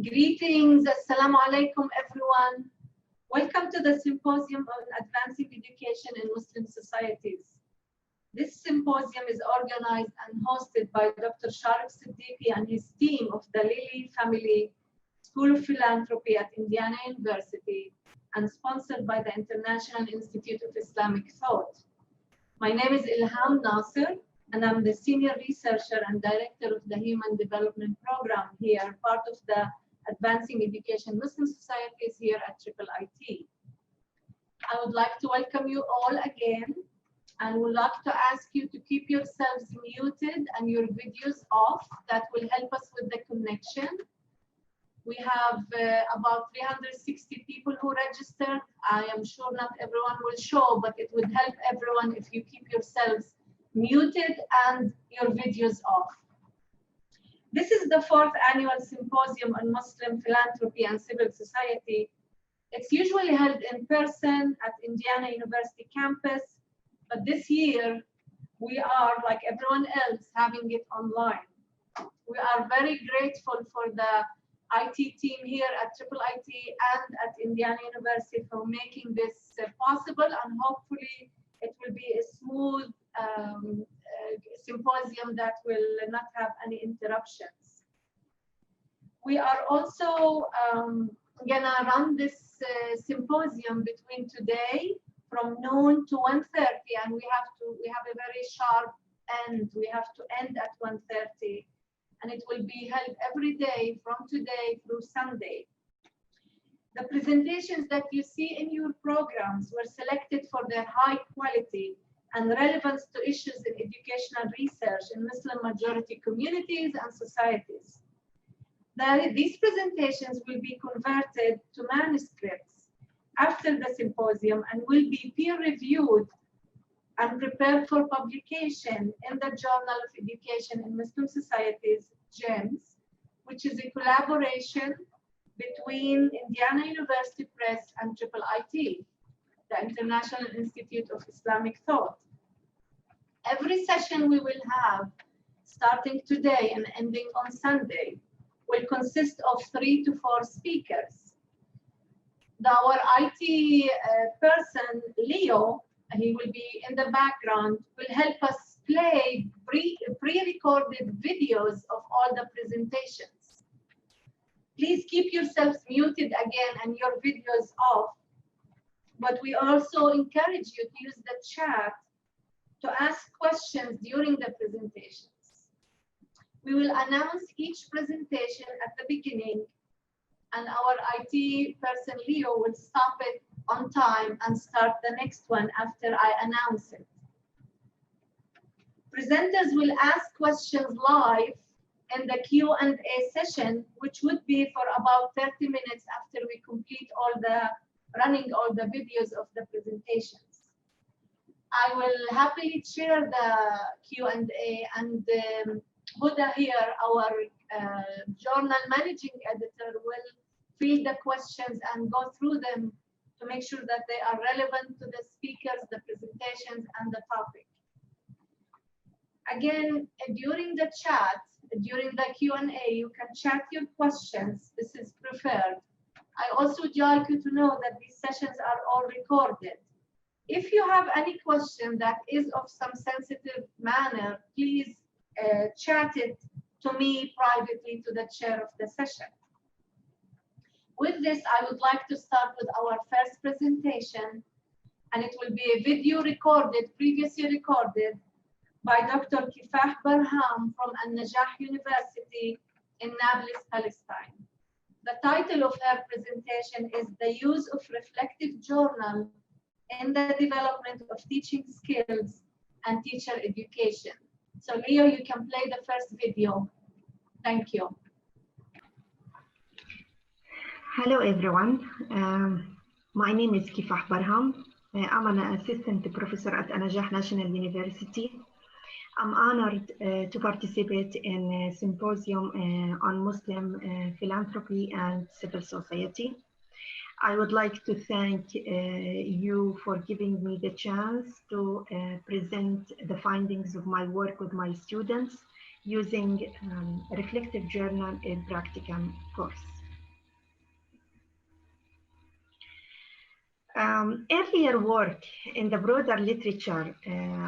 Greetings, Assalamu alaikum everyone. Welcome to the Symposium on Advancing Education in Muslim Societies. This symposium is organized and hosted by Dr. Sharif Siddiqui and his team of the Lilly Family School of Philanthropy at Indiana University and sponsored by the International Institute of Islamic Thought. My name is Ilham Nasser, and I'm the Senior Researcher and Director of the Human Development Program here, part of the Advancing Education Muslim Societies here at IIIT. I would like to welcome you all again and would like to ask you to keep yourselves muted and your videos off. That will help us with the connection. We have about 360 people who registered. I am sure not everyone will show, but it would help everyone if you keep yourselves muted and your videos off. This is the 4th annual Symposium on Muslim Philanthropy and Civil Society. It's usually held in person at Indiana University campus, but this year we are, like everyone else, having it online. We are very grateful for the IT team here at IIIT and at Indiana University for making this possible, and hopefully it will be a smooth symposium that will not have any interruptions. We are also gonna run this symposium between today from noon to 1:30, and we have a very sharp end. We have to end at 1:30, and it will be held every day from today through Sunday. The presentations that you see in your programs were selected for their high quality and relevance to issues in educational research in Muslim majority communities and societies. These presentations will be converted to manuscripts after the symposium and will be peer reviewed and prepared for publication in the Journal of Education in Muslim Societies, GEMS, which is a collaboration between Indiana University Press and IIIT, the International Institute of Islamic Thought. Every session we will have, starting today and ending on Sunday, will consist of 3 to 4 speakers. Our IT person, Leo, he will be in the background, will help us play pre-recorded videos of all the presentations. Please keep yourselves muted again and your videos off, but we also encourage you to use the chat to ask questions during the presentations. We will announce each presentation at the beginning, and our IT person, Leo, will stop it on time and start the next one after I announce it. Presenters will ask questions live in the Q&A session, which would be for about 30 minutes after we complete running all the videos of the presentations. I will happily share the Q&A, and Huda here, our journal managing editor, will field the questions and go through them to make sure that they are relevant to the speakers, the presentations, and the topic. Again, during the chat, during the Q&A, you can chat your questions. This is preferred. I also would like you to know that these sessions are all recorded. If you have any question that is of some sensitive manner, please chat it to me privately, to the chair of the session. With this, I would like to start with our first presentation, and it will be a video recorded, previously recorded, by Dr. Kifah Barham from An-Najah University in Nablus, Palestine. The title of her presentation is The Use of Reflective Journal in the Development of Teaching Skills and Teacher Education. So Leo, you can play the first video. Thank you. Hello everyone. My name is Kifah Barham. I'm an assistant professor at An-Najah National University. I'm honored to participate in a symposium on Muslim philanthropy and civil society. I would like to thank you for giving me the chance to present the findings of my work with my students using a reflective journal in practicum course. Earlier work in the broader literature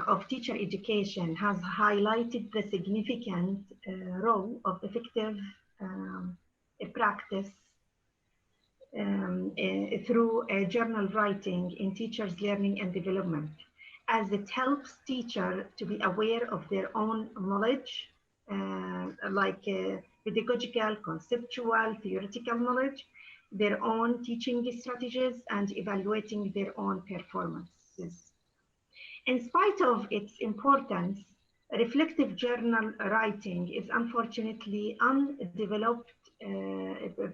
of teacher education has highlighted the significant role of effective practice through journal writing in teachers' learning and development, as it helps teachers to be aware of their own knowledge, like pedagogical, conceptual, theoretical knowledge, their own teaching strategies, and evaluating their own performances. In spite of its importance, reflective journal writing is unfortunately undeveloped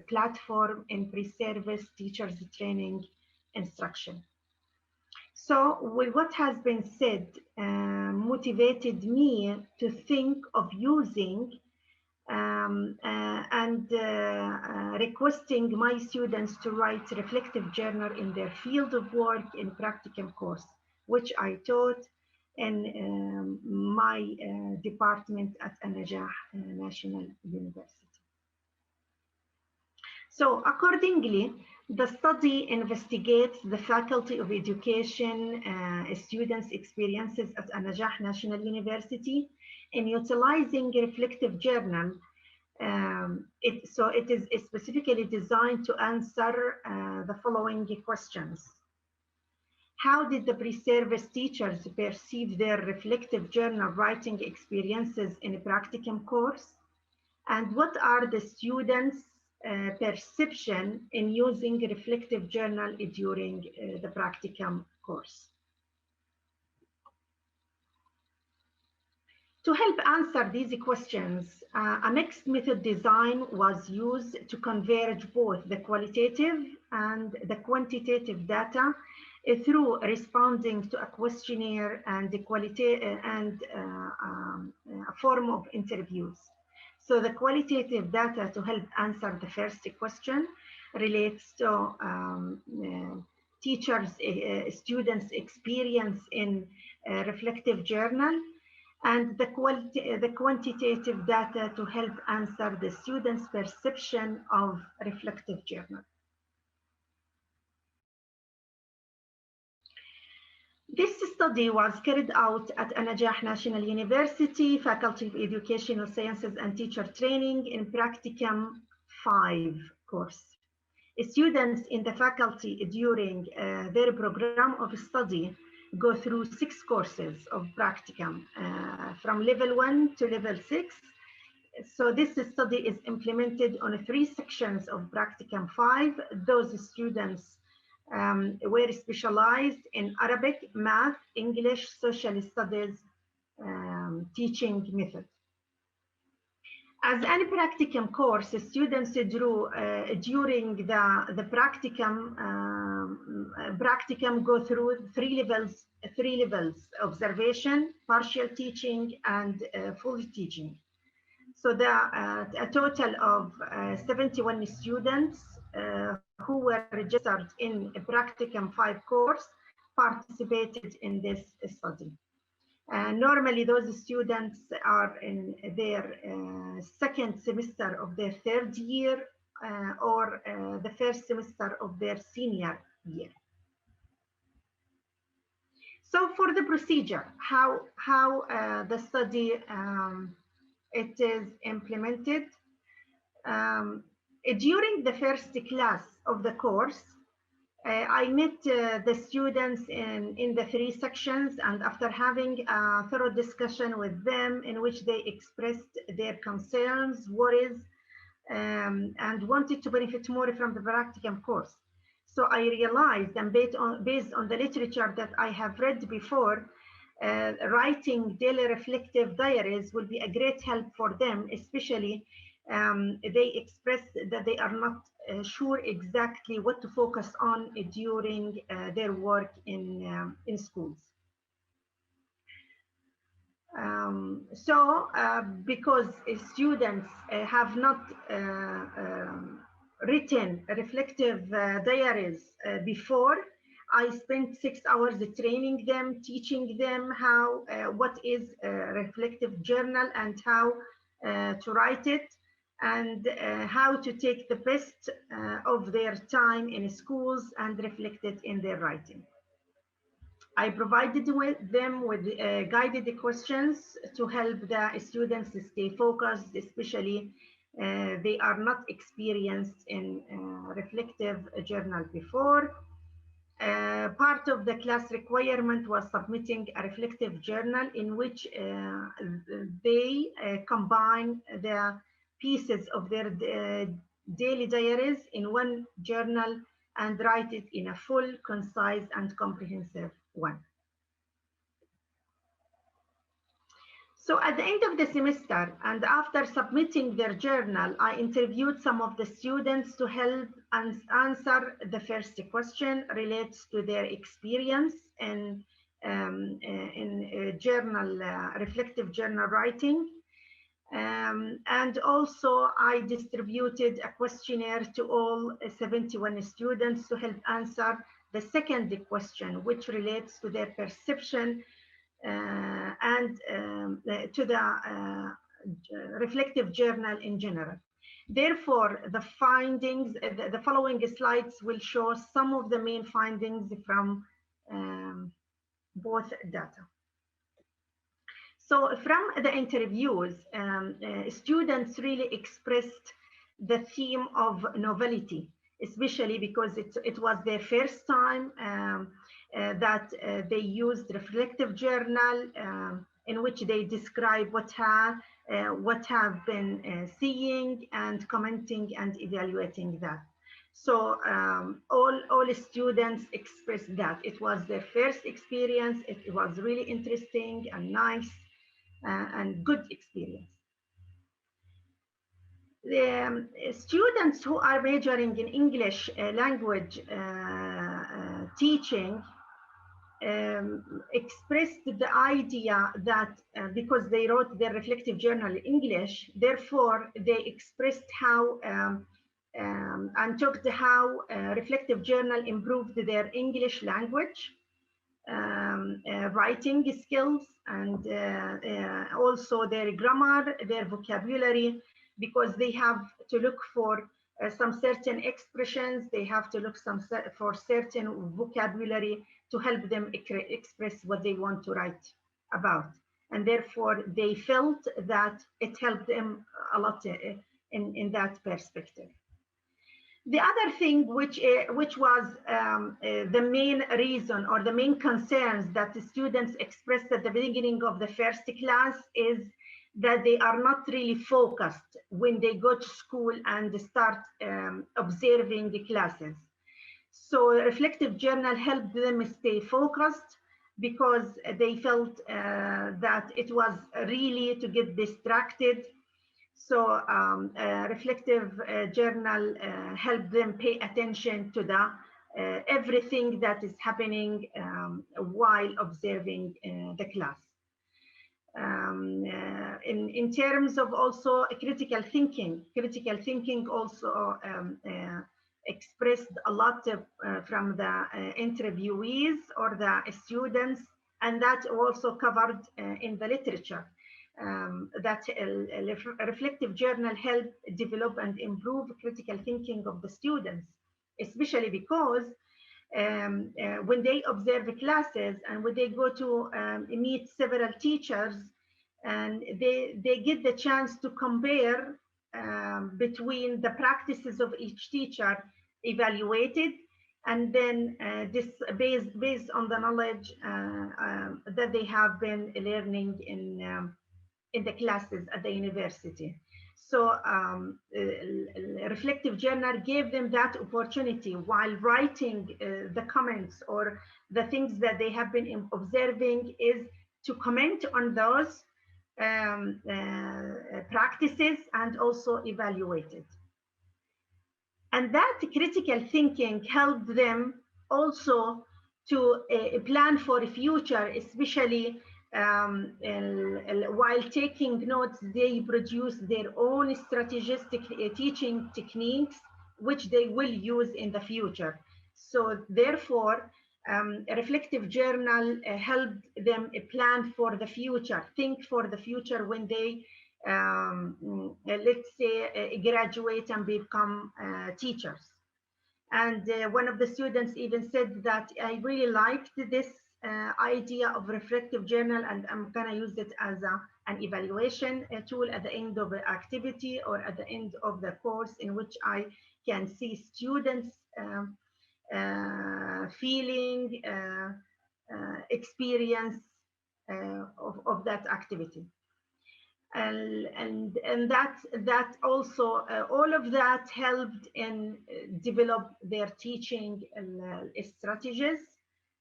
platform in pre-service teachers training instruction. So with what has been said, motivated me to think of using requesting my students to write reflective journal in their field of work in practicum course, which I taught in my department at An-Najah National University. So accordingly, the study investigates the Faculty of Education students' experiences at An-Najah National University in utilizing a reflective journal. So it is specifically designed to answer the following questions. How did the pre-service teachers perceive their reflective journal writing experiences in a practicum course? And what are the students' perception in using a reflective journal during the practicum course? To help answer these questions, a mixed method design was used to converge both the qualitative and the quantitative data through responding to a questionnaire and a form of interviews. So the qualitative data to help answer the first question relates to teachers, students' experience in reflective journal, and the quantitative data to help answer the students' perception of reflective journal. This study was carried out at An-Najah National University, Faculty of Educational Sciences and Teacher Training in Practicum 5 course. Students in the faculty during their program of study go through 6 courses of practicum from level 1 to level 6. So this study is implemented on 3 sections of practicum 5. Those students were specialized in Arabic, math, English, social studies teaching method. As any practicum course, students drew during the practicum go through 3 levels: observation, partial teaching, and full teaching. So a total of 71 students who were registered in a practicum 5 course participated in this study. Normally, those students are in their second semester of their 3rd year or the 1st semester of their senior year. So for the procedure, how the study it is implemented. During the first class of the course, I met the students in the 3 sections, and after having a thorough discussion with them in which they expressed their concerns, worries, and wanted to benefit more from the practicum course. So I realized, and based on the literature that I have read before, writing daily reflective diaries will be a great help for them, especially they expressed that they are not sure exactly what to focus on during their work in schools. Because students have not written reflective diaries before, I spent 6 hours training them, teaching them what is a reflective journal and how to write it. and how to take the best of their time in schools and reflect it in their writing. I provided them with guided questions to help the students stay focused, especially they are not experienced in reflective journal before. Part of the class requirement was submitting a reflective journal in which they combine the pieces of their daily diaries in one journal and write it in a full, concise, and comprehensive one. So at the end of the semester and after submitting their journal, I interviewed some of the students to help answer the first question relates to their experience in journal, reflective journal writing. And also I distributed a questionnaire to all 71 students to help answer the second question, which relates to their perception and to the reflective journal in general. Therefore, the findings, the following slides will show some of the main findings from both data. So from the interviews, students really expressed the theme of novelty, especially because it was their first time that they used reflective journal in which they describe what have been seeing and commenting and evaluating that. So all students expressed that it was their first experience. It was really interesting and nice and good experience. The students who are majoring in English language teaching expressed the idea that because they wrote their reflective journal in English, therefore they expressed how and talked how reflective journal improved their English language, writing skills, and also their grammar, their vocabulary, because they have to look for some certain expressions, they have to look for certain vocabulary to help them express what they want to write about. And therefore, they felt that it helped them a lot in that perspective. The other thing which was the main reason or the main concerns that the students expressed at the beginning of the first class is that they are not really focused when they go to school and start observing the classes. So reflective journal helped them stay focused because they felt that it was really to get distracted. So reflective journal helped them pay attention to the everything that is happening while observing the class. In terms of also critical thinking also expressed a lot from the interviewees or the students, and that also covered in the literature. That a reflective journal helped develop and improve critical thinking of the students, especially because when they observe the classes and when they go to meet several teachers, and they get the chance to compare between the practices of each teacher evaluated, and then this based on the knowledge that they have been learning in the classes at the university. So reflective journal gave them that opportunity while writing the comments or the things that they have been observing, is to comment on those practices and also evaluate it. And that critical thinking helped them also to plan for the future, especially while taking notes. They produce their own strategic teaching techniques, which they will use in the future. So therefore, a reflective journal helped them plan for the future, think for the future when they let's say, graduate and become teachers. And one of the students even said that I really liked this idea of reflective journal, and I'm going to use it as an evaluation tool at the end of the activity or at the end of the course, in which I can see students feeling, experience of that activity. And that also all of that helped in develop their teaching strategies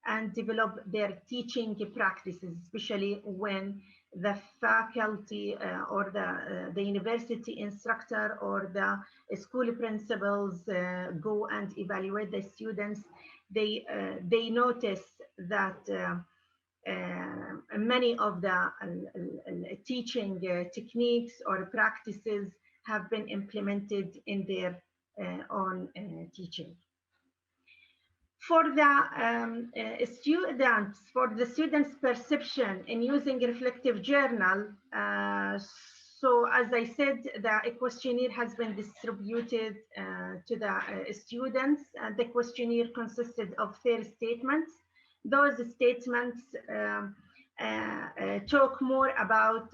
and develop their teaching practices, especially when the faculty or the university instructor or the school principals go and evaluate the students. They notice that many of the teaching techniques or practices have been implemented in their own teaching. For the students' perception in using reflective journal, so as I said, the questionnaire has been distributed to the students. The questionnaire consisted of 30 statements. Those statements talk more about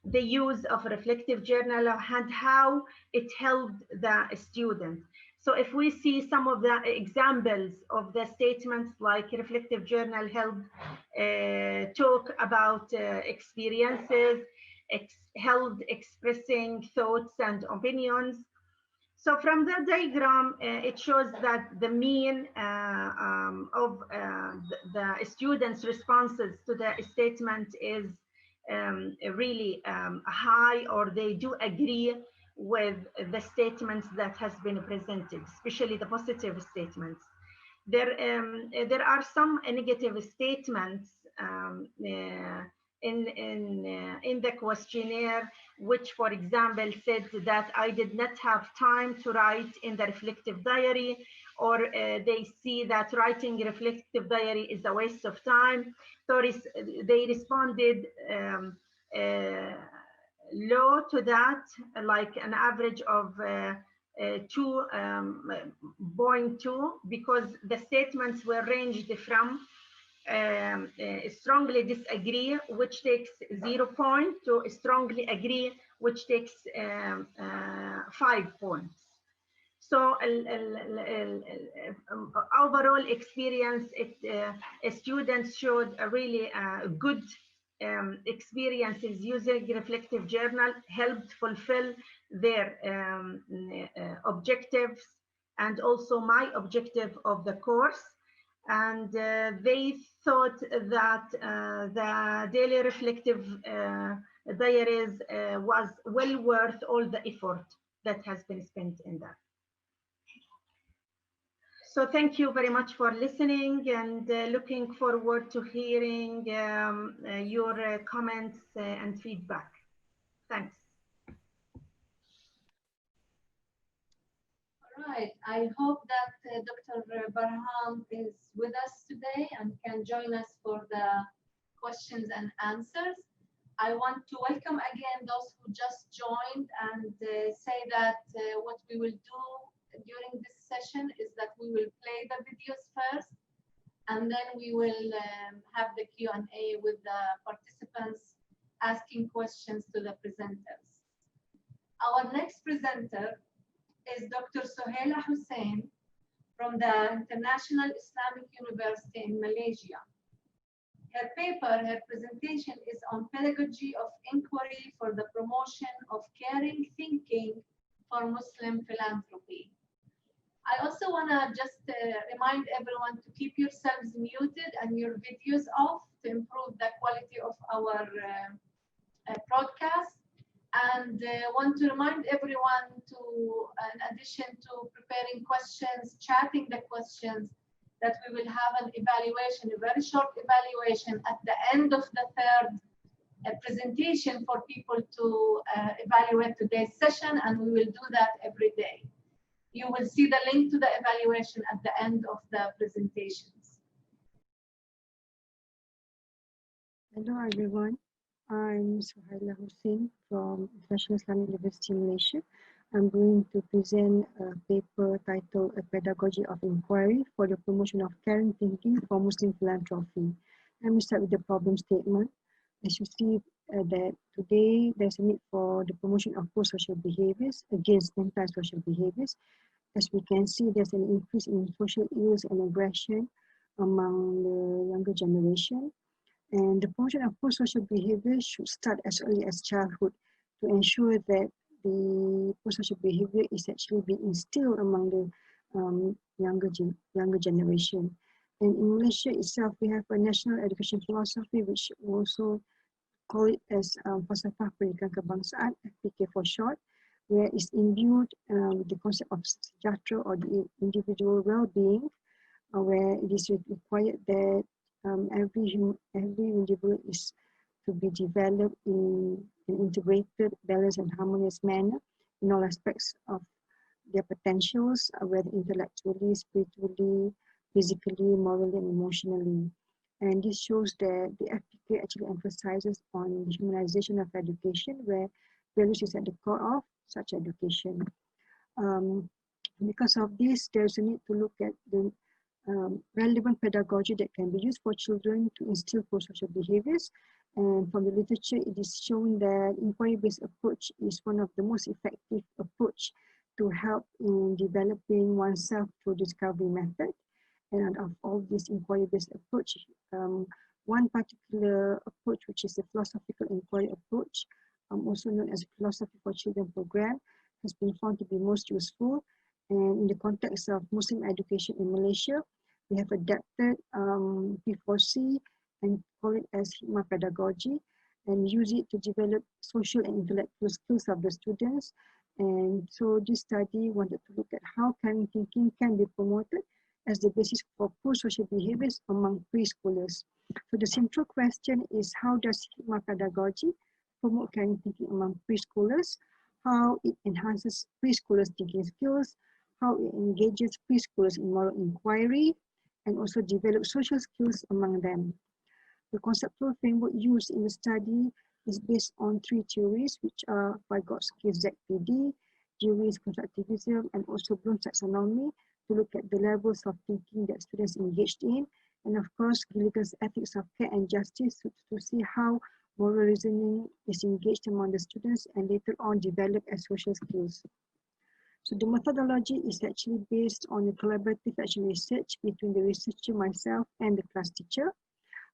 the use of reflective journal and how it helped the student. So if we see some of the examples of the statements, like reflective journal helped talk about experiences, helped expressing thoughts and opinions. So from the diagram, it shows that the mean of the students' responses to the statement is really high, or they do agree with the statements that has been presented, especially the positive statements. There are some negative statements in the questionnaire, which, for example, said that I did not have time to write in the reflective diary, or they see that writing reflective diary is a waste of time. So they responded low to that, like an average of 2.2, because the statements were ranged from strongly disagree, which takes 0 point, to strongly agree, which takes 5 points. So overall experience, students showed a really good experiences using reflective journal, helped fulfill their objectives and also my objective of the course. And they thought that the daily reflective diaries was well worth all the effort that has been spent in that. So thank you very much for listening, and looking forward to hearing your comments and feedback. Thanks. All right, I hope that Dr. Barham is with us today and can join us for the questions and answers. I want to welcome again those who just joined, and say that what we will do during this session is that we will play the videos first, and then we will have the Q&A with the participants asking questions to the presenters. Our next presenter is Dr. Sohaila Hussein from the International Islamic University in Malaysia. Her presentation is on pedagogy of inquiry for the promotion of caring thinking for Muslim philanthropy. I also want to just remind everyone to keep yourselves muted and your videos off to improve the quality of our broadcast. And want to remind everyone to, in addition to preparing questions, chatting the questions, that we will have an evaluation, a very short evaluation at the end of the third presentation for people to evaluate today's session, and we will do that every day. You will see the link to the evaluation at the end of the presentations. Hello, everyone. I'm Suhaila Hussein from International Islamic University, Malaysia. I'm going to present a paper titled A Pedagogy of Inquiry for the Promotion of Caring Thinking for Muslim Philanthropy. Let me start with the problem statement. As you see that today there's a need for the promotion of pro-social behaviors against anti-social behaviors. As we can see, there's an increase in social ills and aggression among the younger generation. And the promotion of pro-social behavior should start as early as childhood to ensure that the pro-social behavior is actually being instilled among the younger generation. And in Malaysia itself, we have a national education philosophy which also call it as Falsafah Pendidikan Kebangsaan, FPK for short, where it's imbued with the concept of sejahtera or the individual well-being, where it is required that every individual is to be developed in an integrated, balanced and harmonious manner in all aspects of their potentials, whether intellectually, spiritually, physically, morally and emotionally. And this shows that the FPK actually emphasizes on the humanization of education, where values is at the core of such education. Because of this, there's a need to look at the relevant pedagogy that can be used for children to instill pro-social behaviors. And from the literature, it is shown that inquiry-based approach is one of the most effective approach to help in developing oneself through discovery method. And of all this inquiry-based approach, one particular approach, which is the philosophical inquiry approach, also known as Philosophy for Children program, has been found to be most useful. And in the context of Muslim education in Malaysia, we have adapted P4C and call it as HIKMAH pedagogy and use it to develop social and intellectual skills of the students. And so this study wanted to look at how caring thinking can be promoted as the basis for pro-social behaviors among preschoolers. So the central question is, how does HIKMAH pedagogy promote caring thinking among preschoolers, how it enhances preschoolers' thinking skills, how it engages preschoolers in moral inquiry, and also develops social skills among them. The conceptual framework used in the study is based on three theories, which are Vygotsky ZPD, Dewey's constructivism, and also Bloom's taxonomy, to look at the levels of thinking that students engaged in, and of course, Gilligan's ethics of care and justice to see how moral reasoning is engaged among the students and later on developed as social skills. So the methodology is actually based on a collaborative action research between the researcher, myself, and the class teacher.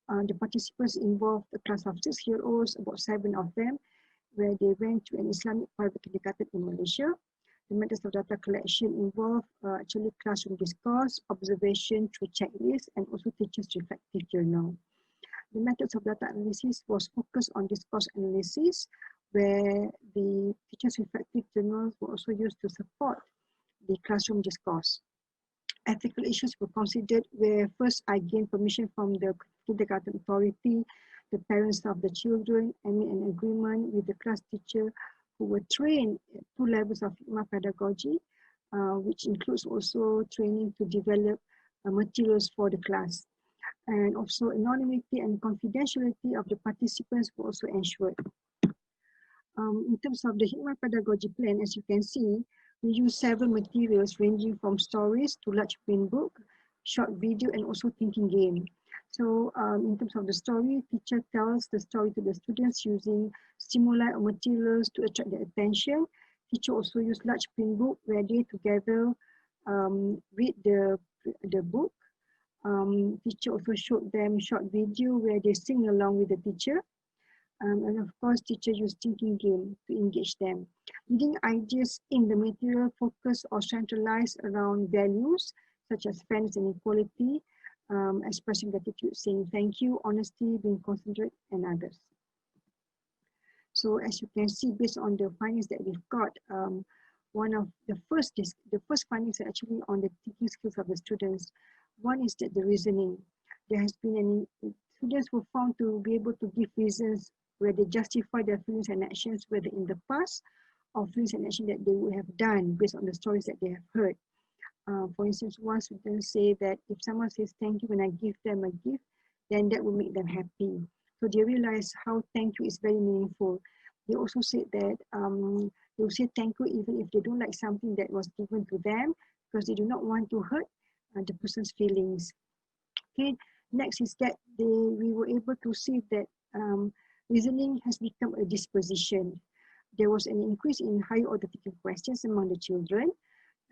The participants involved a class of 6-year-olds, about 7 of them, where they went to an Islamic private kindergarten in Malaysia. The methods of data collection involve actually classroom discourse, observation through checklists, and also teachers' reflective journal. The methods of data analysis was focused on discourse analysis, where the teachers' reflective journals were also used to support the classroom discourse. Ethical issues were considered where first I gained permission from the kindergarten authority, the parents of the children, and made an agreement with the class teacher who were trained at 2 levels of HIKMAH pedagogy, which includes also training to develop materials for the class. And also anonymity and confidentiality of the participants were also ensured. In terms of the HIKMAH pedagogy plan, as you can see, we use several materials ranging from stories to large print book, short video, and also thinking game. So in terms of the story, teacher tells the story to the students using stimuli or materials to attract their attention. Teacher also used large print book where they together read the book. Teacher also showed them short video where they sing along with the teacher. And of course, teacher used thinking game to engage them. Leading ideas in the material focus or centralized around values such as fairness and equality, expressing gratitude, saying thank you, honesty, being considerate, and others. So as you can see, based on the findings that we've got, one of the first findings are actually on the thinking skills of the students. One is that the reasoning. There has been students were found to be able to give reasons where they justify their feelings and actions, whether in the past or feelings and actions that they would have done based on the stories that they have heard. For instance, one student say that if someone says thank you when I give them a gift, then that will make them happy. So they realized how thank you is very meaningful. They also said that they will say thank you even if they don't like something that was given to them, because they do not want to hurt the person's feelings. Okay, next is that we were able to see that reasoning has become a disposition. There was an increase in higher order thinking questions among the children.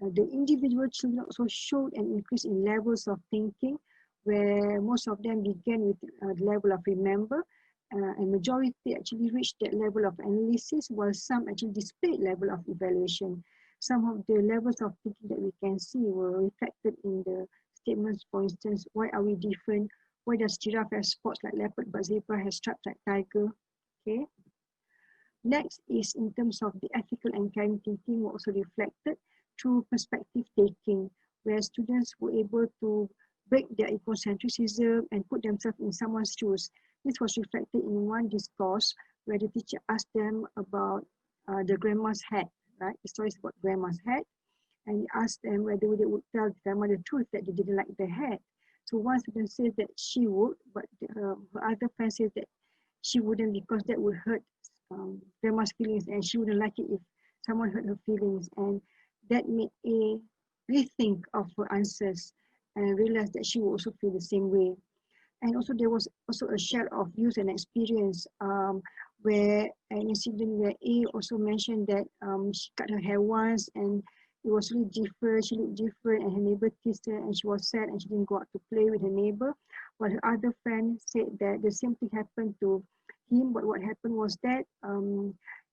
The individual children also showed an increase in levels of thinking, where most of them began with the level of remember, and majority actually reached that level of analysis, while some actually displayed level of evaluation. Some of the levels of thinking that we can see were reflected in the statements. For instance, why are we different? Why does giraffe have spots like leopard but zebra has stripes like tiger? Okay. Next is in terms of the ethical and caring thinking were also reflected through perspective taking, where students were able to break their egocentrism and put themselves in someone's shoes. This was reflected in one discourse where the teacher asked them about the grandma's hat, right? The story is about grandma's hat, and asked them whether they would tell grandma the truth that they didn't like the hat. So one student said that she would, but her other friend said that she wouldn't because that would hurt grandma's feelings, and she wouldn't like it if someone hurt her feelings. And that made a rethink of her answers and realized that she would also feel the same way. And also there was also a share of views and experience where an incident where A also mentioned that she cut her hair once and it was really different, she looked different, and her neighbor teased her and she was sad and she didn't go out to play with her neighbor. While her other friend said that the same thing happened to him, but what happened was that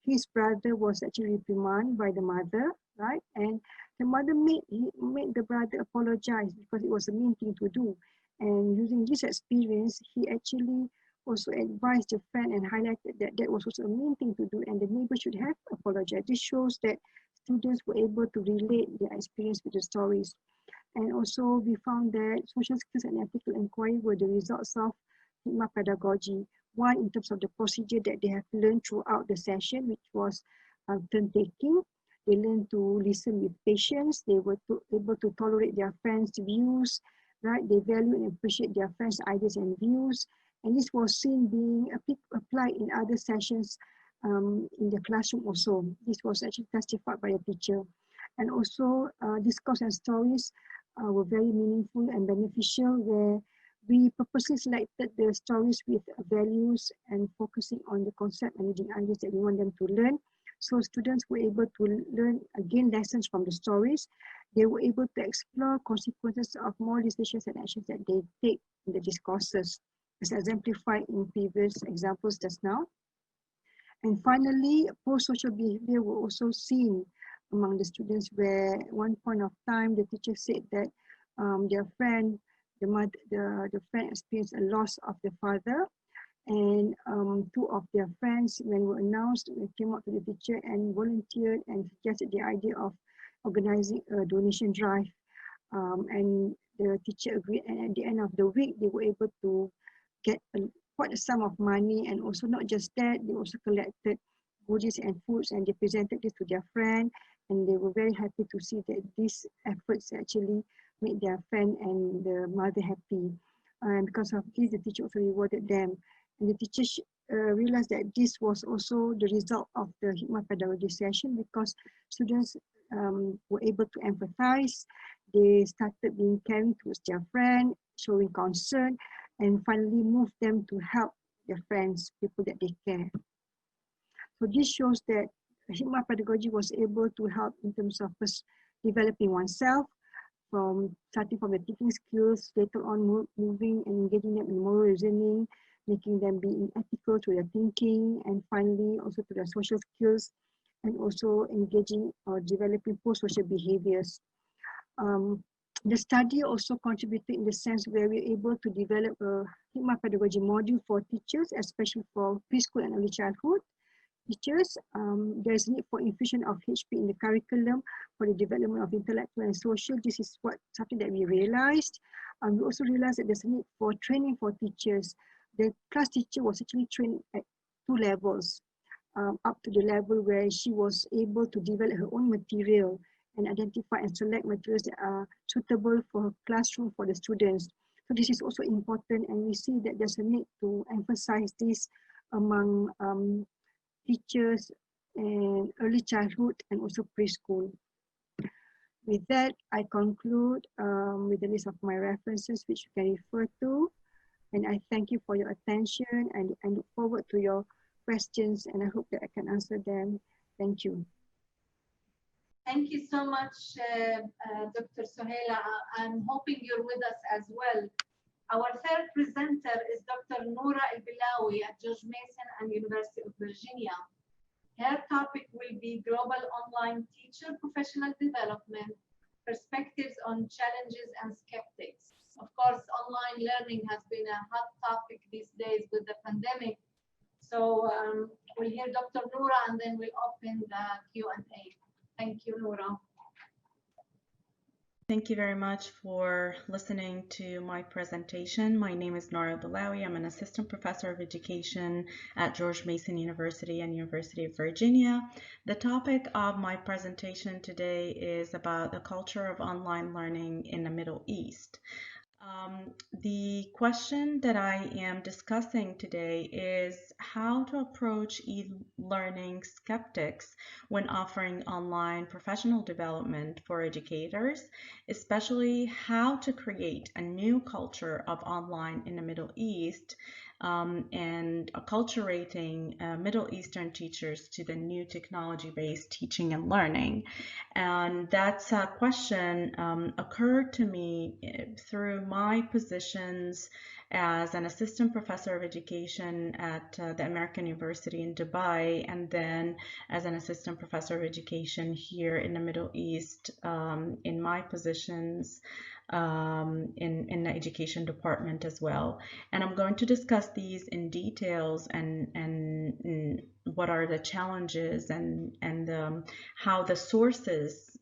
his brother was actually reprimanded by the mother, right? And the mother made the brother apologize because it was a mean thing to do. And using this experience, he actually also advised the friend and highlighted that that was also a mean thing to do and the neighbor should have apologized. This shows that students were able to relate their experience with the stories. And also we found that social skills and ethical inquiry were the results of HIKMAH pedagogy. One, in terms of the procedure that they have learned throughout the session, which was turn taking. They learned to listen with patience. They were able to tolerate their friends' views, right? They value and appreciate their friends' ideas and views. And this was seen being applied in other sessions in the classroom also. This was actually testified by a teacher. And also discourse and stories were very meaningful and beneficial, where we purposely selected the stories with values and focusing on the concept and leading ideas that we want them to learn. So students were able to learn, again, lessons from the stories. They were able to explore consequences of more decisions and actions that they take in the discourses, as exemplified in previous examples just now. And finally, pro-social behavior were also seen among the students, where at one point of time, the teacher said that their friend, the friend experienced a loss of the father, and two of their friends, when were announced, came up to the teacher and volunteered and suggested the idea of organizing a donation drive. And the teacher agreed, and at the end of the week, they were able to get quite a sum of money. And also not just that, they also collected goodies and foods, and they presented this to their friend, and they were very happy to see that these efforts actually made their friend and the mother happy. And because of this, the teacher also rewarded them. And the teacher realized that this was also the result of the HIKMAH pedagogy session, because students were able to empathize. They started being caring towards their friend, showing concern, and finally moved them to help their friends, people that they care. So this shows that HIKMAH pedagogy was able to help in terms of developing oneself, starting from the thinking skills, later on moving and engaging them in moral reasoning, making them be ethical to their thinking, and finally also to their social skills, and also engaging or developing pro-social behaviors. The study also contributed in the sense where we're able to develop a HIKMAH pedagogy module for teachers, especially for preschool and early childhood teachers. There's a need for infusion of HP in the curriculum for the development of intellectual and social. This is something that we realized. We also realized that there's a need for training for teachers. The class teacher was actually trained at 2 levels, up to the level where she was able to develop her own material and identify and select materials that are suitable for her classroom for the students. So this is also important, and we see that there's a need to emphasize this among teachers and early childhood and also preschool. With that, I conclude with the list of my references which you can refer to. And I thank you for your attention, and I look forward to your questions, and I hope that I can answer them. Thank you. Thank you so much, Dr. Sohaila. I'm hoping you're with us as well. Our third presenter is Dr. Noura El-Bilawi at George Mason and University of Virginia. Her topic will be Global Online Teacher Professional Development, Perspectives on Challenges and Skeptics. Of course, online learning has been a hot topic these days with the pandemic. So we'll hear Dr. Noura and then we'll open the Q&A. Thank you, Noura. Thank you very much for listening to my presentation. My name is Noura El-Bilawi. I'm an assistant professor of education at George Mason University and University of Virginia. The topic of my presentation today is about the culture of online learning in the Middle East. The question that I am discussing today is how to approach e-learning skeptics when offering online professional development for educators, especially how to create a new culture of online in the Middle East and acculturating Middle Eastern teachers to the new technology-based teaching and learning. And that question occurred to me through my positions as an assistant professor of education at the American University in Dubai, and then as an assistant professor of education here in the Middle East in my positions in the education department as well. And I'm going to discuss these in details and what are the challenges and how the sources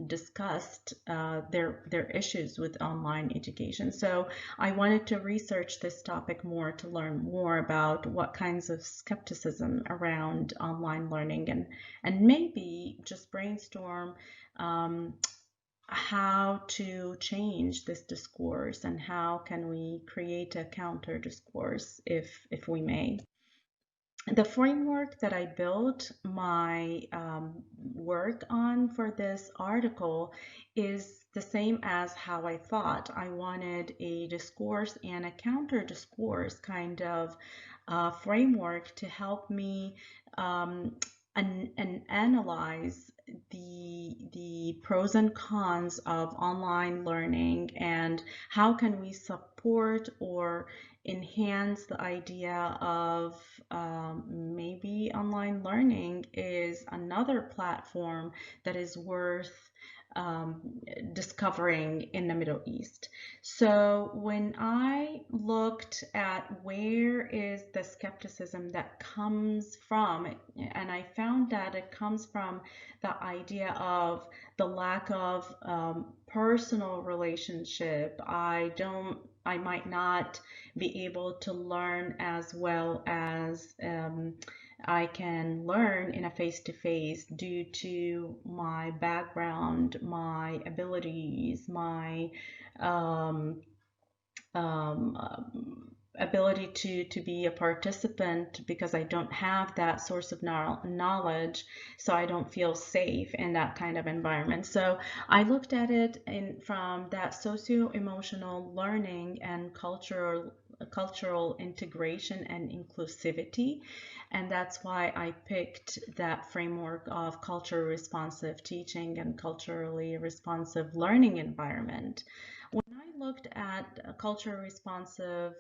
discussed their issues with online education. So I wanted to research this topic more to learn more about what kinds of skepticism around online learning and maybe just brainstorm how to change this discourse and how can we create a counter discourse if we may. The framework that I built my work on for this article is the same as how I thought. I wanted a discourse and a counter discourse kind of framework to help me and analyze the pros and cons of online learning and how can we support or enhance the idea of maybe online learning is another platform that is worth discovering in the Middle East. So when I looked at where is the skepticism that comes from, and I found that it comes from the idea of the lack of personal relationship. I might not be able to learn as well as I can learn in a face-to-face due to my background, my abilities, my ability to be a participant because I don't have that source of knowledge, so I don't feel safe in that kind of environment. So I looked at it from that socio-emotional learning and cultural integration and inclusivity, and that's why I picked that framework of culturally responsive teaching and culturally responsive learning environment. When I looked at culturally responsive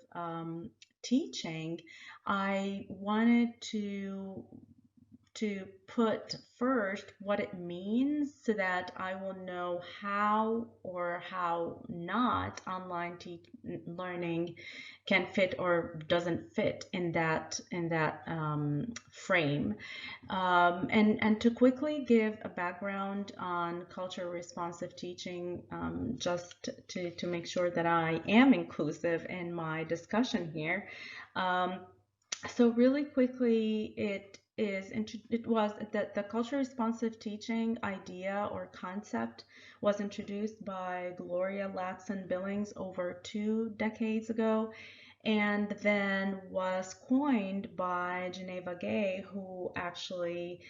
teaching, I wanted to put first what it means so that I will know how or how not online learning can fit or doesn't fit in that frame, and to quickly give a background on cultural responsive teaching, just to make sure that I am inclusive in my discussion here. So really quickly, it it was that the culture responsive teaching idea or concept was introduced by Gloria Ladson-Billings over 2 decades ago, and then was coined by Geneva Gay, who actually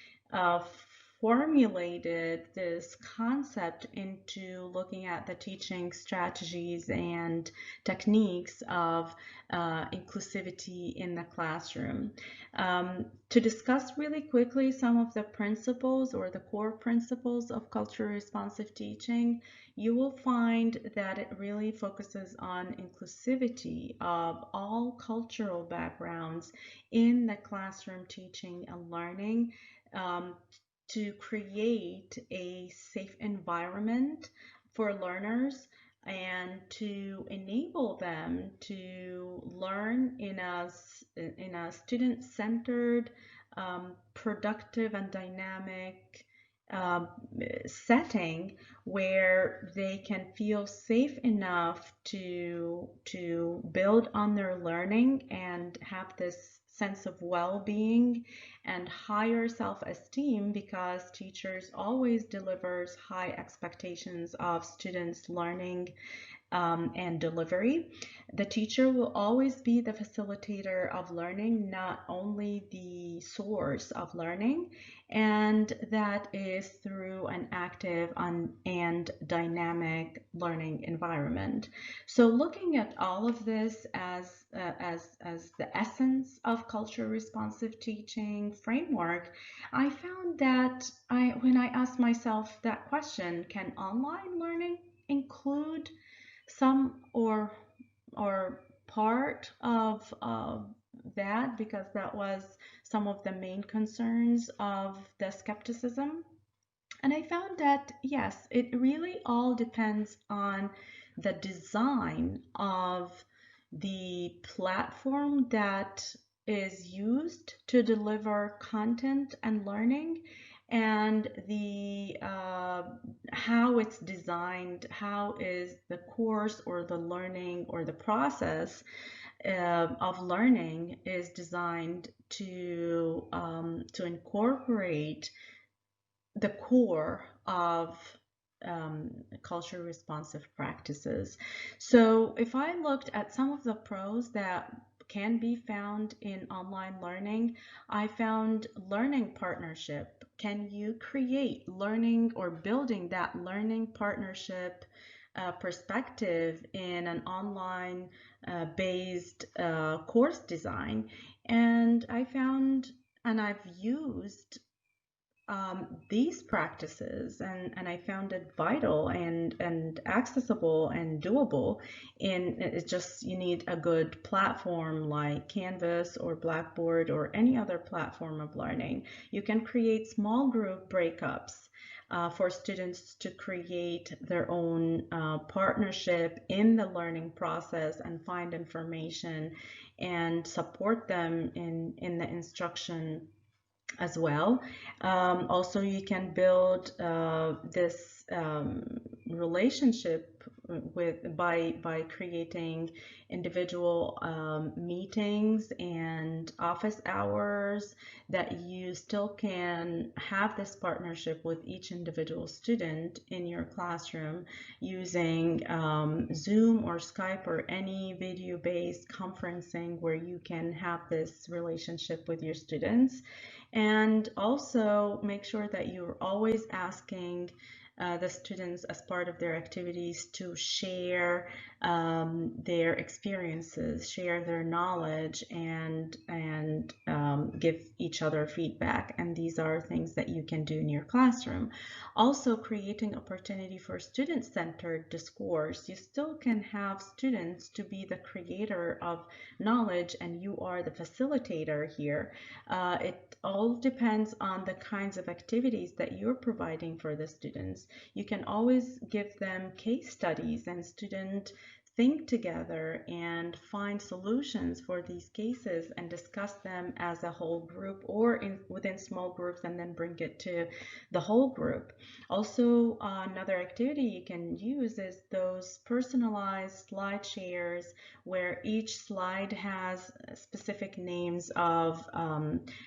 formulated this concept into looking at the teaching strategies and techniques of inclusivity in the classroom. To discuss really quickly some of the principles or the core principles of culturally responsive teaching, you will find that it really focuses on inclusivity of all cultural backgrounds in the classroom teaching and learning, to create a safe environment for learners and to enable them to learn in a student-centered, productive and dynamic setting where they can feel safe enough to build on their learning and have this sense of well-being and higher self-esteem, because teachers always delivers high expectations of students' learning and delivery. The teacher will always be the facilitator of learning, not only the source of learning, and that is through an active and dynamic learning environment. So looking at all of this as the essence of culture responsive teaching framework, I found that when I asked myself that question, can online learning include some or part of that, because that was some of the main concerns of the skepticism. And I found that yes, it really all depends on the design of the platform that is used to deliver content and learning, and the how it's designed, how is the course or the learning or the process of learning is designed to incorporate the core of culture responsive practices. So if I looked at some of the pros that can be found in online learning, I found learning partnership. Can you create learning or building that learning partnership perspective in an online based course design? And I found, and I've used these practices, and I found it vital and accessible and doable. And it's just, you need a good platform like Canvas or Blackboard or any other platform of learning. You can create small group breakups for students to create their own partnership in the learning process and find information and support them in the instruction as well. Also, you can build this relationship by creating individual meetings and office hours, that you still can have this partnership with each individual student in your classroom using Zoom or Skype or any video-based conferencing where you can have this relationship with your students. And also make sure that you're always asking the students as part of their activities to share their experiences, share their knowledge, and give each other feedback. And these are things that you can do in your classroom. Also, creating opportunity for student-centered discourse. You still can have students to be the creator of knowledge, and you are the facilitator here. It all depends on the kinds of activities that you're providing for the students. You can always give them case studies and student think together and find solutions for these cases and discuss them as a whole group or within small groups, and then bring it to the whole group. Also, another activity you can use is those personalized slide shares where each slide has specific names of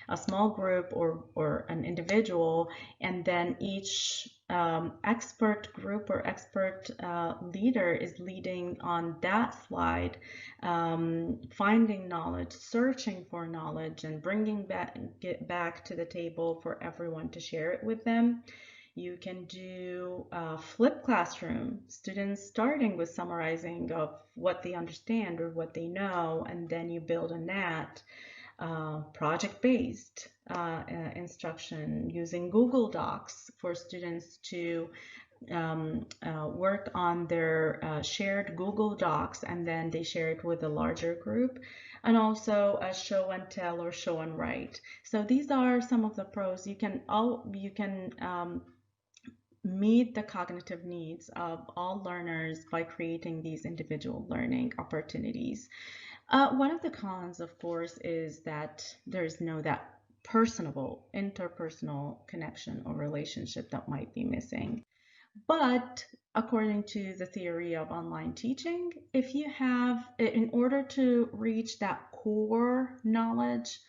a small group or an individual, and then each expert group or expert leader is leading on that slide, finding knowledge, searching for knowledge, and bringing it back to the table for everyone to share it with them. You can do flipped classroom, students starting with summarizing of what they understand or what they know, and then you build on that. Project-based instruction using Google Docs for students to work on their shared Google Docs, and then they share it with a larger group, and also a show and tell or show and write. So these are some of the pros. You can meet the cognitive needs of all learners by creating these individual learning opportunities. One of the cons, of course, is that there's no that personable, interpersonal connection or relationship that might be missing. But according to the theory of online teaching, if you have, in order to reach that core knowledge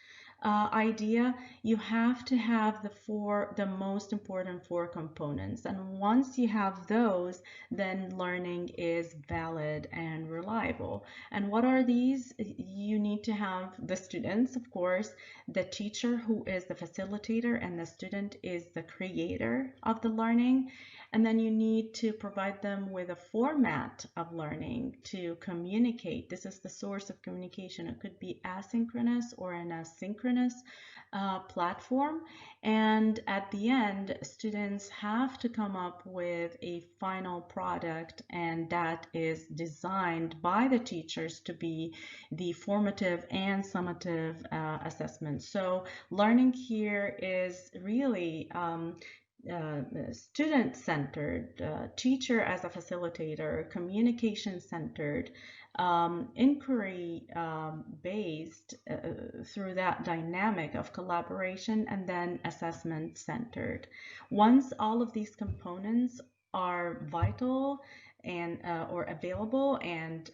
idea, you have to have the most important 4 components. And once you have those, then learning is valid and reliable. And what are these? You need to have the students, of course, the teacher who is the facilitator, and the student is the creator of the learning. And then you need to provide them with a format of learning to communicate. This is the source of communication. It could be asynchronous or an asynchronous platform. And at the end, students have to come up with a final product, and that is designed by the teachers to be the formative and summative assessment. So learning here is really student-centered, teacher as a facilitator, communication-centered, inquiry-based through that dynamic of collaboration, and then assessment-centered. Once all of these components are vital and or available and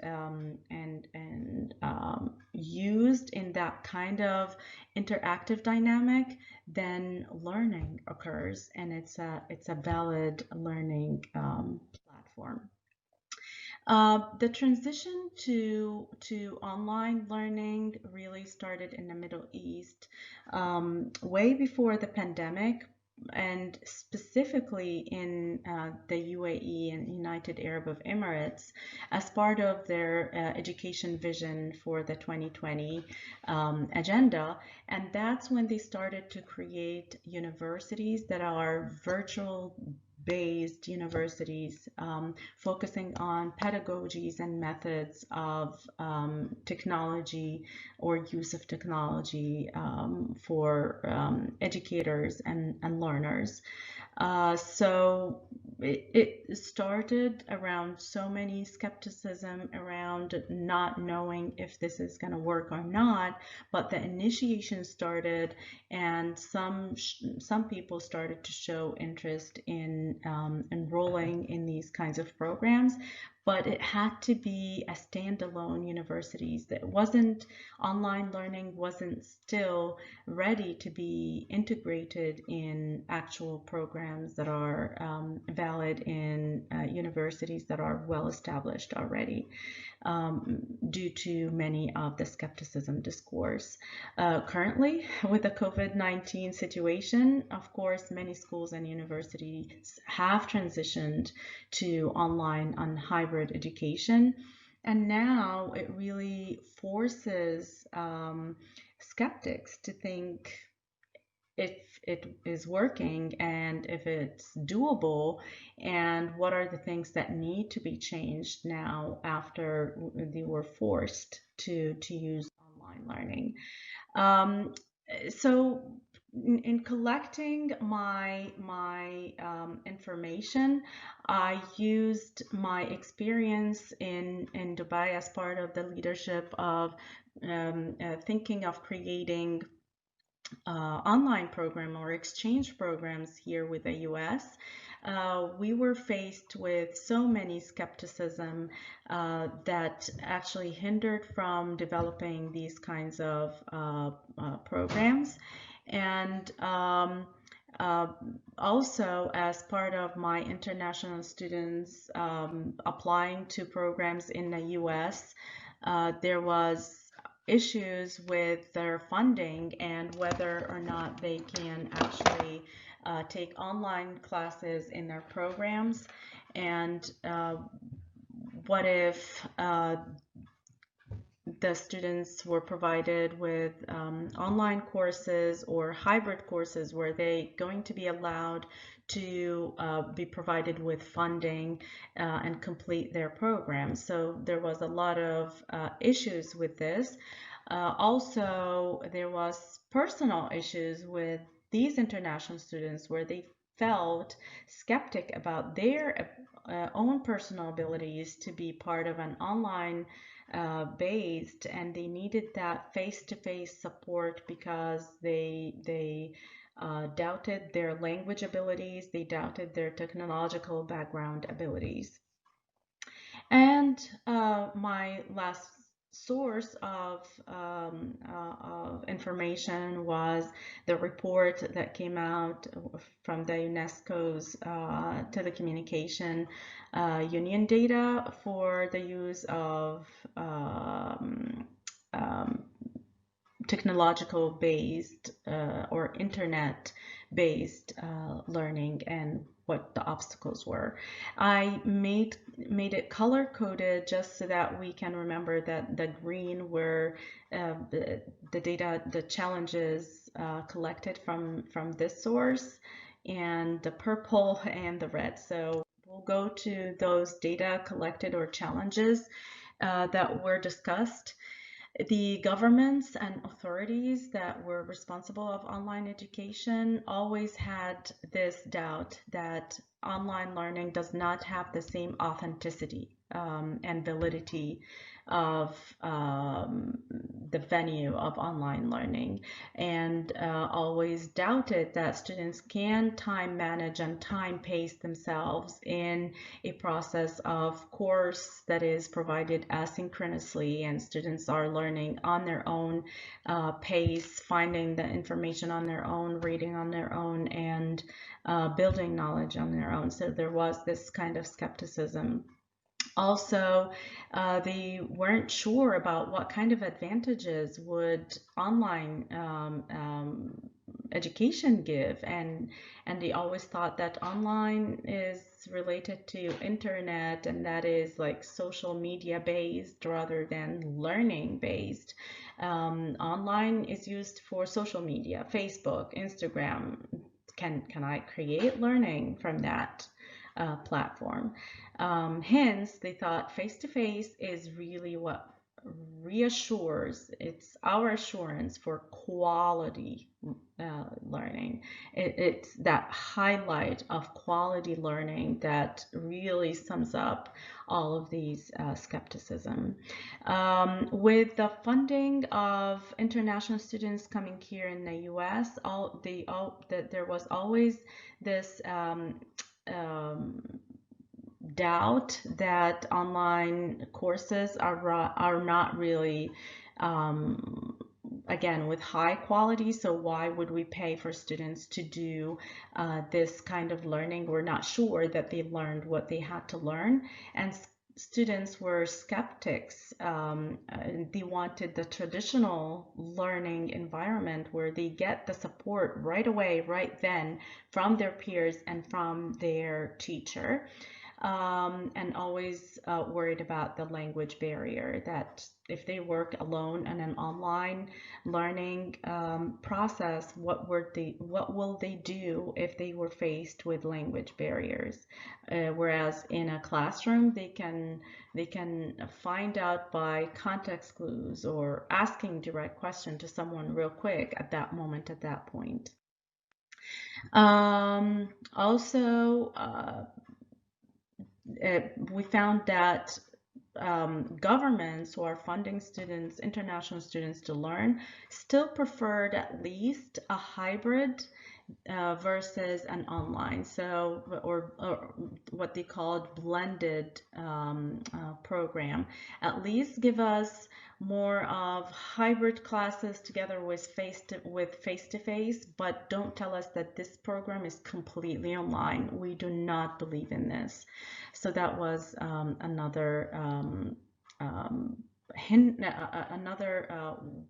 used in that kind of interactive dynamic, then learning occurs, and it's a valid learning platform. The transition to online learning really started in the Middle East way before the pandemic, and specifically in the UAE and United Arab Emirates as part of their education vision for the 2020 agenda. And that's when they started to create universities that are virtual based universities, focusing on pedagogies and methods of technology or use of technology for educators and learners. So it started around so many skepticism around not knowing if this is going to work or not, but the initiation started, and some people started to show interest in enrolling in these kinds of programs. But it had to be a standalone universities. That wasn't, online learning wasn't still ready to be integrated in actual programs that are valid in universities that are well established already, due to many of the skepticism discourse. Currently, with the COVID-19 situation, of course, many schools and universities have transitioned to online and hybrid education. And now it really forces skeptics to think if it is working and if it's doable, and what are the things that need to be changed now after they were forced to use online learning. So in collecting my information, I used my experience in Dubai as part of the leadership of thinking of creating online program or exchange programs here with the US. We were faced with so many skepticism that actually hindered from developing these kinds of programs. And also, as part of my international students applying to programs in the US, there was issues with their funding and whether or not they can actually take online classes in their programs, and what if the students were provided with online courses or hybrid courses, were they going to be allowed to be provided with funding and complete their programs? So there was a lot of issues with this. Also, there was personal issues with these international students where they felt skeptic about their own personal abilities to be part of an online based, and they needed that face-to-face support because they doubted their language abilities, they doubted their technological background abilities. And my last source of information was the report that came out from the UNESCO's telecommunication union data for the use of technological based or internet based learning and what the obstacles were. I made it color coded just so that we can remember that the green were the data, the challenges collected from this source, and the purple and the red. So we'll go to those data collected or challenges that were discussed. The governments and authorities that were responsible of online education always had this doubt that online learning does not have the same authenticity and validity of the venue of online learning, and always doubted that students can time manage and time pace themselves in a process of course that is provided asynchronously, and students are learning on their own pace, finding the information on their own, reading on their own, and building knowledge on their own. So there was this kind of skepticism. Also, they weren't sure about what kind of advantages would online education give, and they always thought that online is related to internet, and that is like social media based rather than learning based. Online is used for social media, Facebook, Instagram. Can I create learning from that platform? Hence, they thought face-to-face is really what reassures, it's our assurance for quality learning. It's that highlight of quality learning that really sums up all of these skepticism. With the funding of international students coming here in the US, there was always this doubt that online courses are not really again with high quality, so why would we pay for students to do this kind of learning? We're not sure that they learned what they had to learn, and students were skeptics. They wanted the traditional learning environment where they get the support right away, right then, from their peers and from their teacher. And always worried about the language barrier, that if they work alone in an online learning process, what will they do if they were faced with language barriers? Whereas in a classroom, they can find out by context clues or asking direct question to someone real quick at that moment, at that point. Also, we found that governments who are funding students, international students to learn, still preferred at least a hybrid versus an online, so or what they called blended program. At least give us more of hybrid classes together with face-to-face, but don't tell us that this program is completely online. We do not believe in this. So that was another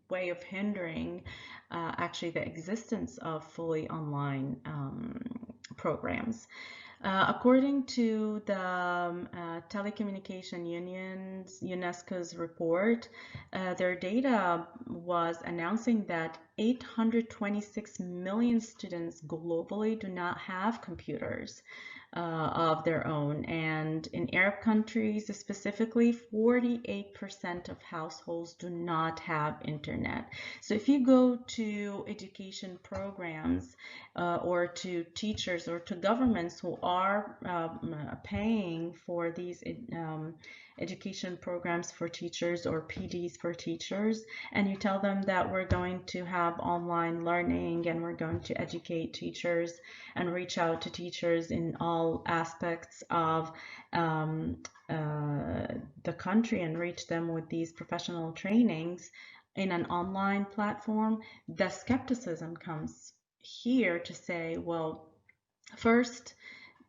way of hindering actually the existence of fully online programs. According to the Telecommunication Union's UNESCO's report, their data was announcing that 826 million students globally do not have computers of their own, and in Arab countries specifically, 48% of households do not have internet. So if you go to education programs or to teachers or to governments who are paying for these education programs for teachers or PDs for teachers, and you tell them that we're going to have online learning and we're going to educate teachers and reach out to teachers in all aspects of the country and reach them with these professional trainings in an online platform, the skepticism comes here to say, well, first,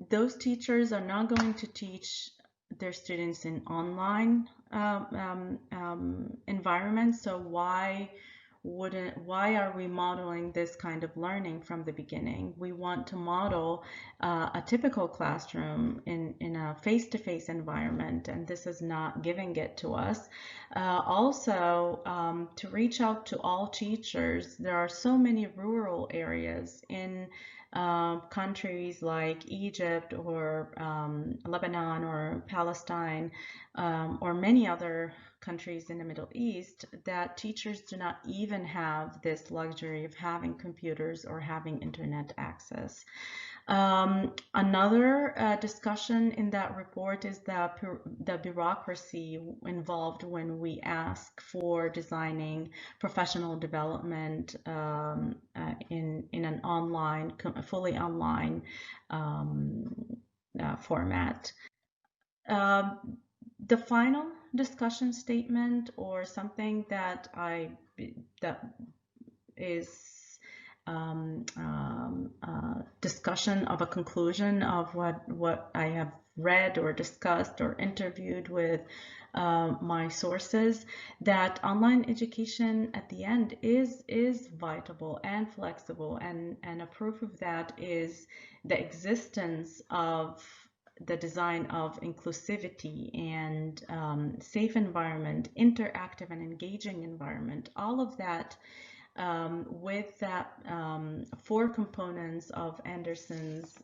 those teachers are not going to teach their students in online environments, so why are we modeling this kind of learning from the beginning? We want to model a typical classroom in a face-to-face environment, and this is not giving it to us. Also, to reach out to all teachers, there are so many rural areas in countries like Egypt or Lebanon or Palestine or many other countries in the Middle East that teachers do not even have this luxury of having computers or having internet access. Another discussion in that report is the bureaucracy involved when we ask for designing professional development in an online, fully online format. The final discussion statement, or something that is discussion of a conclusion of what I have read or discussed or interviewed with my sources, that online education at the end is viable and flexible, and a proof of that is the existence of the design of inclusivity and safe environment, interactive and engaging environment, all of that with that 4 components of Anderson's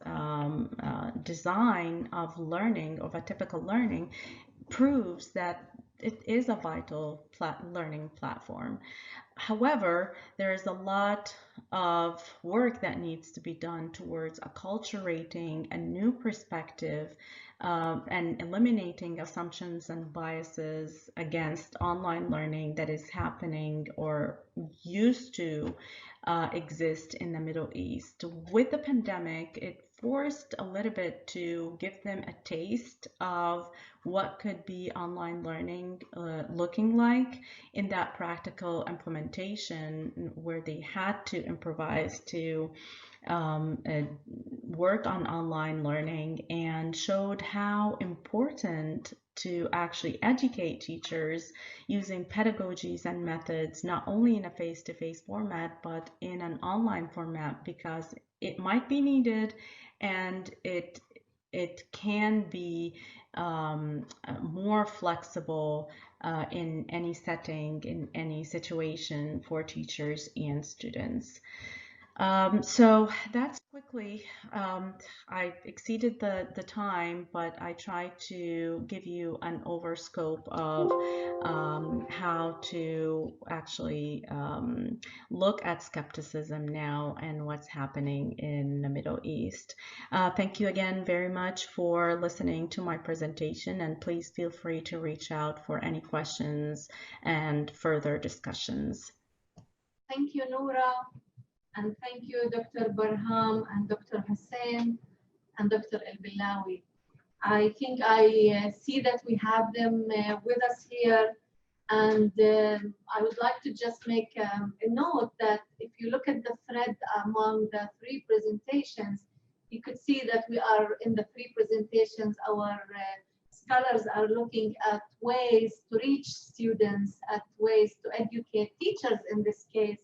design of learning, of a typical learning, proves that it is a vital learning platform. However, there is a lot of work that needs to be done towards acculturating a new perspective and eliminating assumptions and biases against online learning that is happening or used to exist in the Middle East. With the pandemic, it forced a little bit to give them a taste of what could be online learning looking like in that practical implementation, where they had to improvise to work on online learning, and showed how important to actually educate teachers using pedagogies and methods, not only in a face-to-face format, but in an online format, because it might be needed and it can be more flexible in any setting, in any situation for teachers and students. So that's quickly, I exceeded the time, but I tried to give you an overscope of how to actually look at skepticism now and what's happening in the Middle East. Thank you again very much for listening to my presentation, and please feel free to reach out for any questions and further discussions. Thank you, Noura. And thank you, Dr. Barham and Dr. Hussein and Dr. El-Bilawi. I think I see that we have them with us here. And I would like to just make a note that if you look at the thread among the three presentations, you could see that we are in the three presentations, our scholars are looking at ways to reach students, at ways to educate teachers in this case,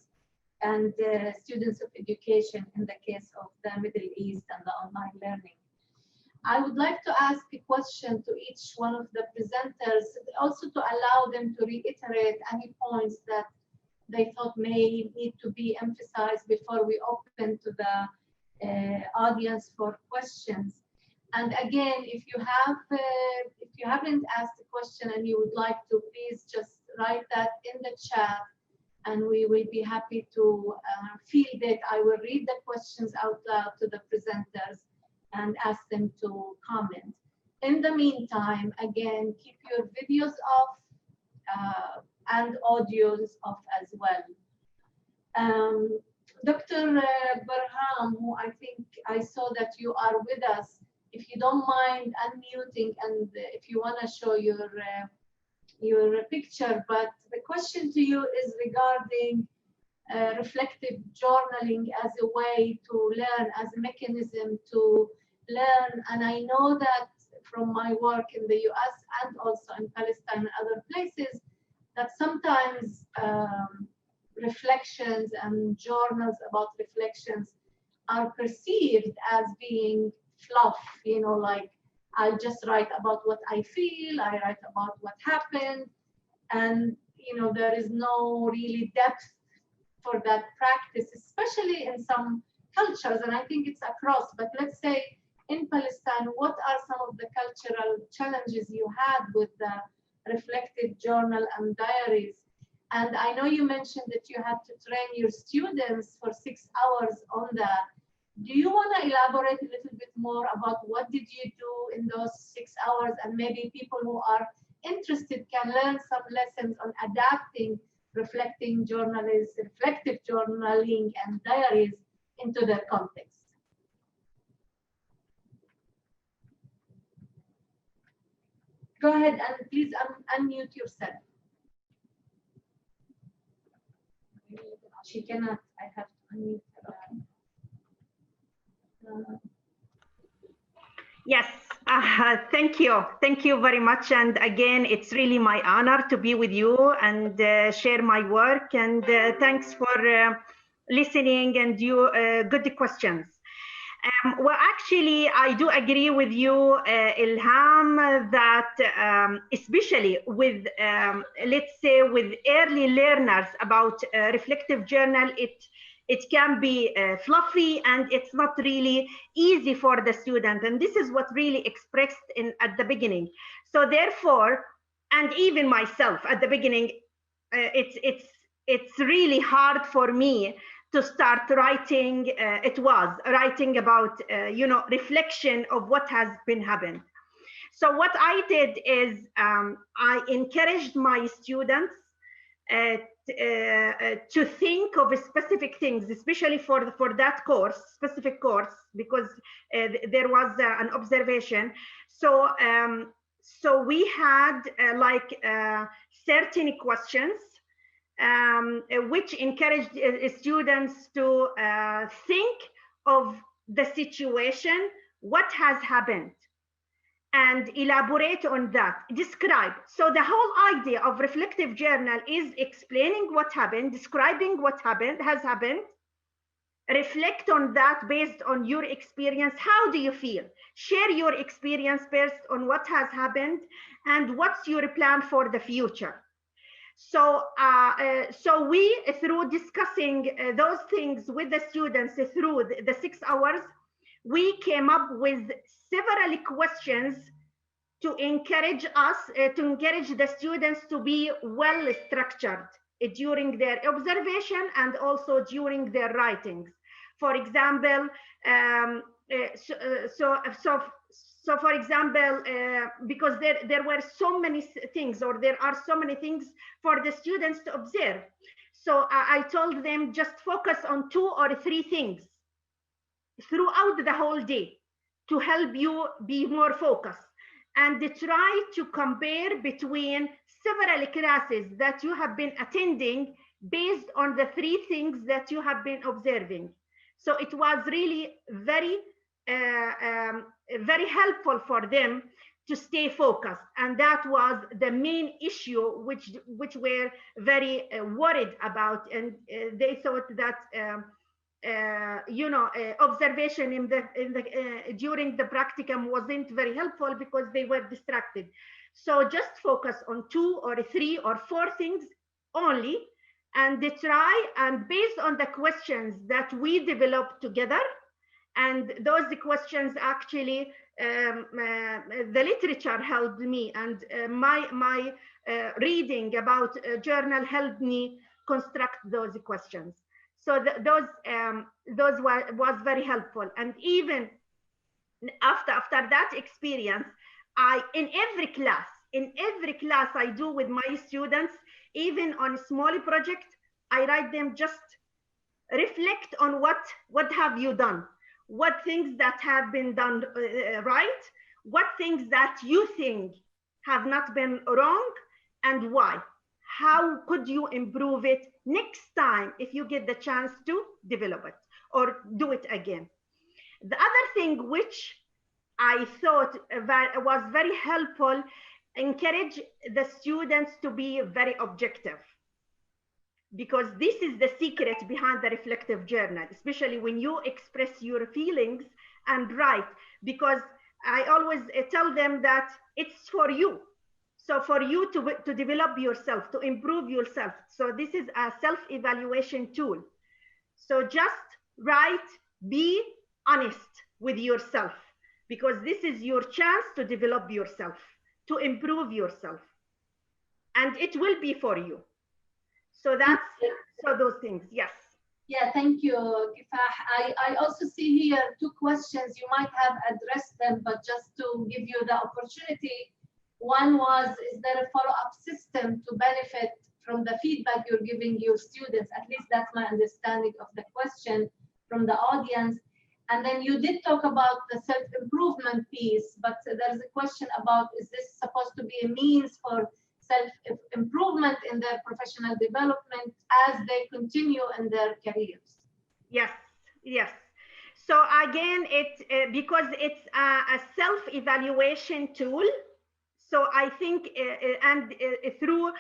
and students of education in the case of the Middle East and the online learning. I would like to ask a question to each one of the presenters, also to allow them to reiterate any points that they thought may need to be emphasized before we open to the audience for questions. And again, if you haven't asked a question and you would like to, please just write that in the chat, and we will be happy to field it. I will read the questions out loud to the presenters and ask them to comment. In the meantime, again, keep your videos off and audios off as well. Dr. Barham, who I think I saw that you are with us, if you don't mind unmuting, and if you want to show your picture, but the question to you is regarding reflective journaling as a way to learn, as a mechanism to learn. And I know that from my work in the US and also in Palestine and other places, that sometimes reflections and journals about reflections are perceived as being fluff, you know, like I'll just write about what I feel, I write about what happened, and you know, there is no really depth for that practice, especially in some cultures, and I think it's across, but let's say in Palestine, what are some of the cultural challenges you had with the reflective journal and diaries? And I know you mentioned that you had to train your students for 6 hours on that. Do you want to elaborate a little bit more about what did you do in those 6 hours, and maybe people who are interested can learn some lessons on adapting reflective journaling and diaries into their context? Go ahead and please unmute yourself. She cannot, I have to unmute her. Yes, thank you. Thank you very much. And again, it's really my honor to be with you and share my work. And thanks for listening and you good questions. Well, actually, I do agree with you, Ilham, that especially with, let's say, with early learners about reflective journal, it can be fluffy and it's not really easy for the student. And this is what really expressed at the beginning. So therefore, and even myself at the beginning, it's really hard for me to start writing. It was writing about, you know, reflection of what has been happened. So what I did is I encouraged my students to think of specific things, especially for that course, specific course, because there was an observation. So so we had like 13 questions, which encouraged students to think of the situation, what has happened, and elaborate on that, describe. So the whole idea of reflective journal is explaining what happened, describing what has happened, reflect on that based on your experience. How do you feel? Share your experience based on what has happened and what's your plan for the future. So, so we, through discussing those things with the students through the 6 hours, we came up with several questions to encourage us, to encourage the students to be well structured during their observation and also during their writings. For example, so for example, because there were so many things, or there are so many things for the students to observe. So I told them just focus on 2 or 3 things throughout the whole day to help you be more focused, and try to compare between several classes that you have been attending based on the 3 things that you have been observing. So it was really very helpful for them to stay focused, and that was the main issue which were very worried about, and they thought that observation during the practicum wasn't very helpful because they were distracted. So just focus on 2 or 3 or 4 things only, and they try, and based on the questions that we developed together, and those questions actually, the literature helped me, and my reading about journal helped me construct those questions. So those was very helpful. And even after that experience, in every class I do with my students, even on a small project, I write them, just reflect on what have you done, what things that have been done right, what things that you think have not been wrong, and why. How could you improve it next time if you get the chance to develop it or do it again? The other thing which I thought was very helpful, encourage the students to be very objective, because this is the secret behind the reflective journal, especially when you express your feelings and write, because I always tell them that it's for you. So for you to develop yourself, to improve yourself. So this is a self-evaluation tool. So just write, be honest with yourself, because this is your chance to develop yourself, to improve yourself, and it will be for you. So that's, so those things, yes. Yeah, thank you, Kifah. I also see here 2 questions. You might have addressed them, but just to give you the opportunity. One was, is there a follow-up system to benefit from the feedback you're giving your students? At least that's my understanding of the question from the audience. And then you did talk about the self-improvement piece, but there's a question about, is this supposed to be a means for self-improvement in their professional development as they continue in their careers? Yes, yes. So again, because it's a self-evaluation tool. So I think, through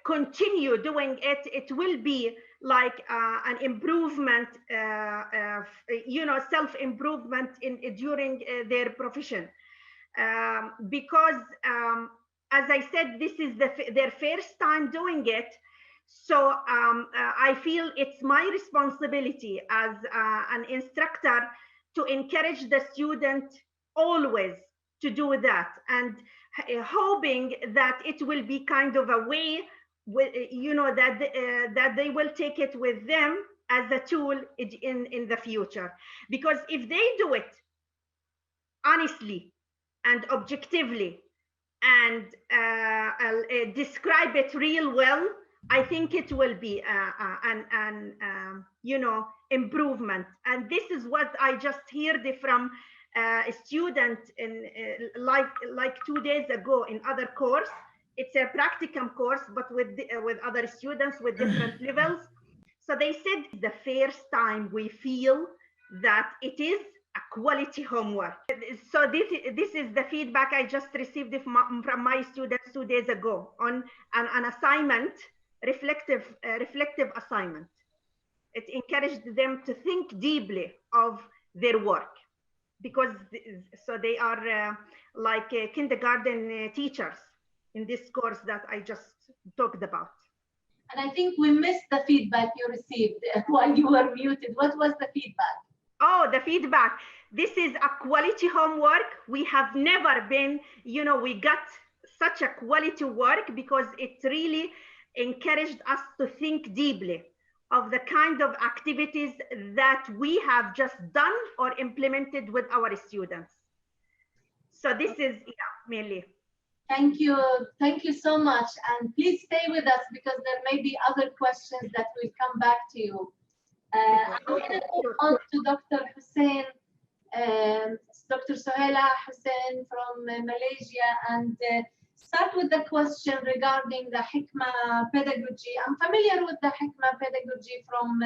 continue doing it, it will be like an improvement, self-improvement during their profession. Because as I said, this is their first time doing it. So I feel it's my responsibility as an instructor to encourage the student always to do that, and hoping that it will be kind of a way with, that they will take it with them as a tool in the future. Because if they do it honestly and objectively and describe it real well, I think it will be an improvement. And this is what I just heard from a student in like 2 days ago in other course. It's a practicum course, but with other students with different levels. So they said the first time we feel that it is a quality homework. So this is the feedback I just received from my students 2 days ago on an assignment, reflective assignment. It encouraged them to think deeply of their work, because so they are like kindergarten teachers. in this course that I just talked about. And I think we missed the feedback you received while you were muted. What was the feedback? Oh, the feedback. This is a quality homework. We have never been, we got such a quality work because it really encouraged us to think deeply of the kind of activities that we have just done or implemented with our students. So this is mainly. Thank you. Thank you so much. And please stay with us because there may be other questions that will come back to you. I'm going to move on to Dr. Hussein, Dr. Sohaila Hussein from Malaysia, and start with the question regarding the HIKMAH pedagogy. I'm familiar with the HIKMAH pedagogy from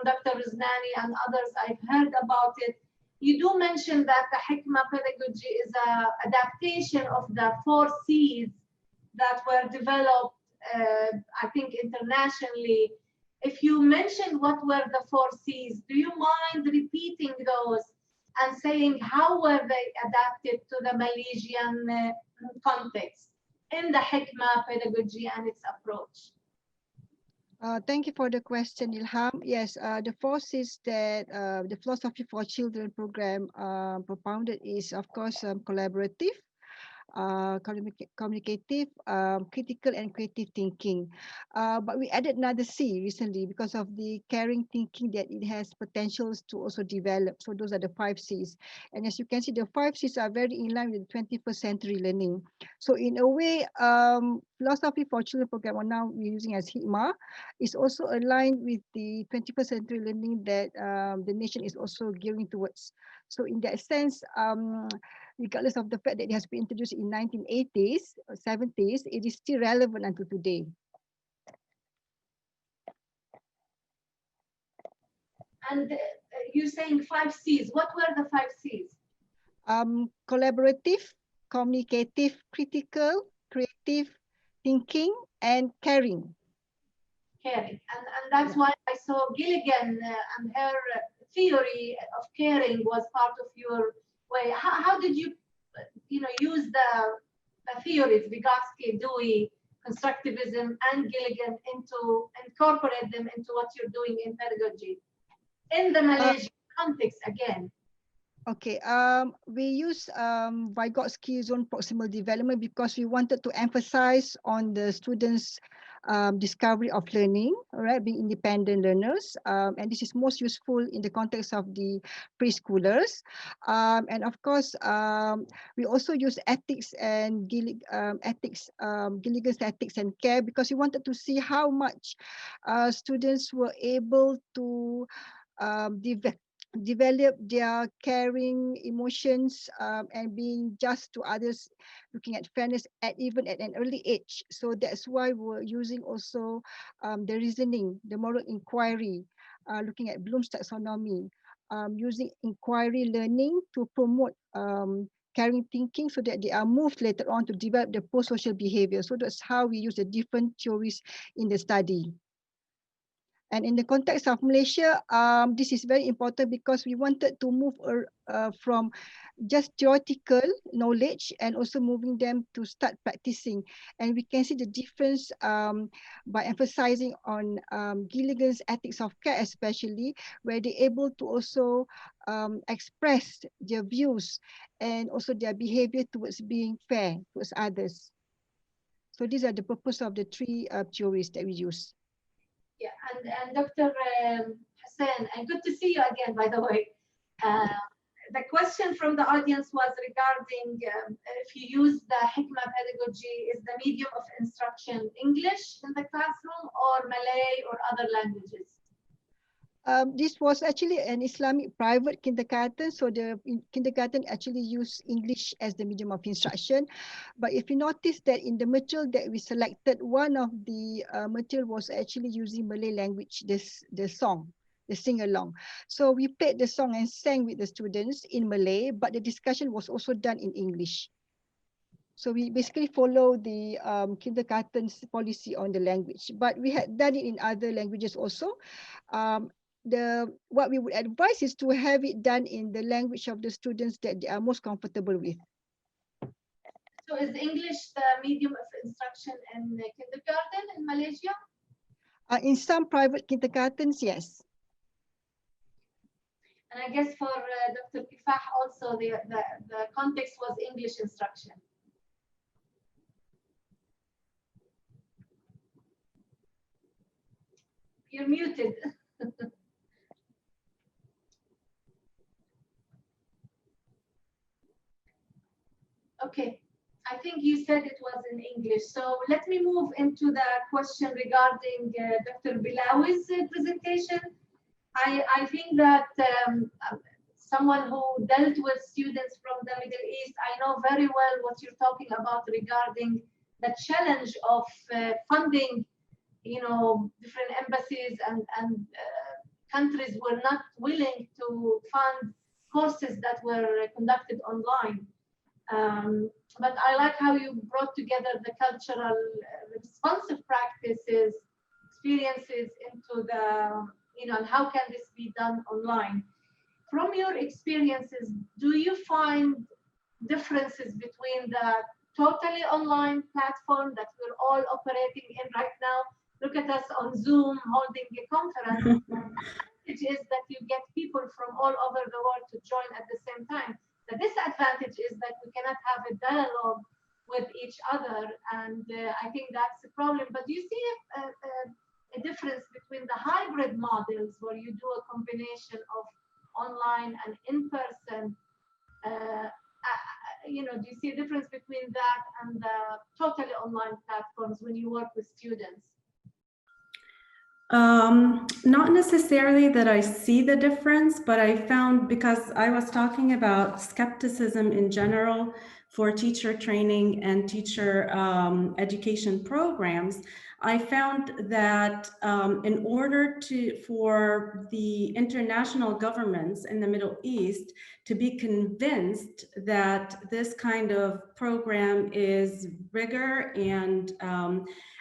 Dr. Riznani and others. I've heard about it. You do mention that the HIKMAH pedagogy is an adaptation of the 4 C's that were developed, I think, internationally. If you mentioned what were the 4 C's, do you mind repeating those and saying how were they adapted to the Malaysian context in the HIKMAH pedagogy and its approach? Thank you for the question, Ilham. Yes, the 4 C's that the Philosophy for Children program propounded is, of course, collaborative, communicative, critical, and creative thinking. But we added another C recently because of the caring thinking that it has potentials to also develop. So those are the 5 C's. And as you can see, the 5 C's are very in line with 21st century learning. So in a way, Philosophy for Children program, or now we're using as HIKMAH, is also aligned with the 21st century learning that the nation is also gearing towards. So in that sense, regardless of the fact that it has been introduced in 1980s or 70s, it is still relevant until today. And you're saying 5 C's. What were the 5 C's? Collaborative, communicative, critical, creative, thinking, and caring. Caring. And that's why I saw Gilligan and her theory of caring was part of your way. How did you, use the theories, Vygotsky, Dewey, constructivism, and Gilligan incorporate them into what you're doing in pedagogy in the Malaysian context again? Okay, we use Vygotsky zone proximal development because we wanted to emphasize on the students' discovery of learning, right, being independent learners, and this is most useful in the context of the preschoolers. And of course, we also use ethics and Gilligan's ethics and care because we wanted to see how much students were able to develop their caring emotions and being just to others, looking at fairness even at an early age. So that's why we're using also the reasoning, the moral inquiry, looking at Bloom's taxonomy, using inquiry learning to promote caring thinking so that they are moved later on to develop the pro-social behavior. So that's how we use the different theories in the study. And in the context of Malaysia, this is very important because we wanted to move from just theoretical knowledge and also moving them to start practicing. And we can see the difference by emphasizing on Gilligan's ethics of care, especially where they're able to also express their views and also their behavior towards being fair towards others. So these are the purpose of the 3 theories that we use. Yeah, and Dr. Hussein, and good to see you again, by the way. The question from the audience was regarding if you use the HIKMAH pedagogy, is the medium of instruction English in the classroom or Malay or other languages? This was actually an Islamic private kindergarten, so the kindergarten actually used English as the medium of instruction. But if you notice that in the material that we selected, one of the material was actually using Malay language, the song, the sing-along. So we played the song and sang with the students in Malay, but the discussion was also done in English. So we basically follow the kindergarten's policy on the language, but we had done it in other languages also. What we would advise is to have it done in the language of the students that they are most comfortable with. So is English the medium of instruction in kindergarten in Malaysia? In some private kindergartens, yes. And I guess for Dr. Kifah also the context was English instruction. You're muted. Okay, I think you said it was in English. So let me move into the question regarding Dr. Bilawi's presentation. I think that someone who dealt with students from the Middle East, I know very well what you're talking about regarding the challenge of funding, you know, different embassies and countries were not willing to fund courses that were conducted online. But I like how you brought together the cultural responsive practices, experiences into the, you know, and how can this be done online? From your experiences, do you find differences between the totally online platform that we're all operating in right now? Look at us on Zoom holding a conference. It is that you get people from all over the world to join at the same time. The disadvantage is that we cannot have a dialogue with each other, and I think that's the problem. But do you see a difference between the hybrid models where you do a combination of online and in-person? You know, do you see a difference between that and the totally online platforms when you work with students? Not necessarily that I see the difference, but I found, because I was talking about skepticism in general for teacher training and teacher education programs, I found that in order for the international governments in the Middle East to be convinced that this kind of program is rigor and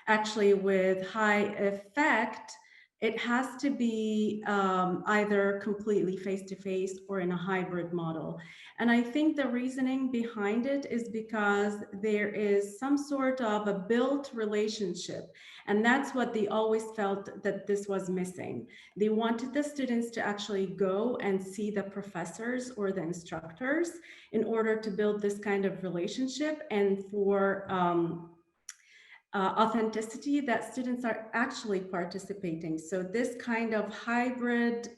actually with high effect, it has to be either completely face-to-face or in a hybrid model. And I think the reasoning behind it is because there is some sort of a built relationship. And that's what they always felt that this was missing. They wanted the students to actually go and see the professors or the instructors in order to build this kind of relationship, and for authenticity that students are actually participating. So this kind of hybrid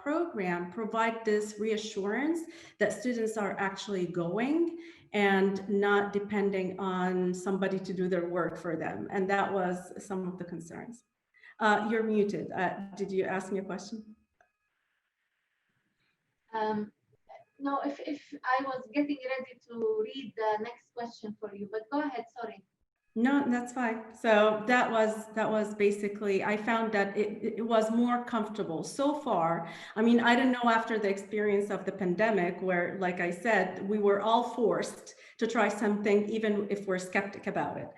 program provide this reassurance that students are actually going and not depending on somebody to do their work for them. And that was some of the concerns. You're muted. Did you ask me a question? No, if I was getting ready to read the next question for you, but go ahead, sorry. No, that's fine. So that was basically, I found that it was more comfortable so far. I mean, I don't know after the experience of the pandemic where, like I said, we were all forced to try something, even if we're skeptic about it.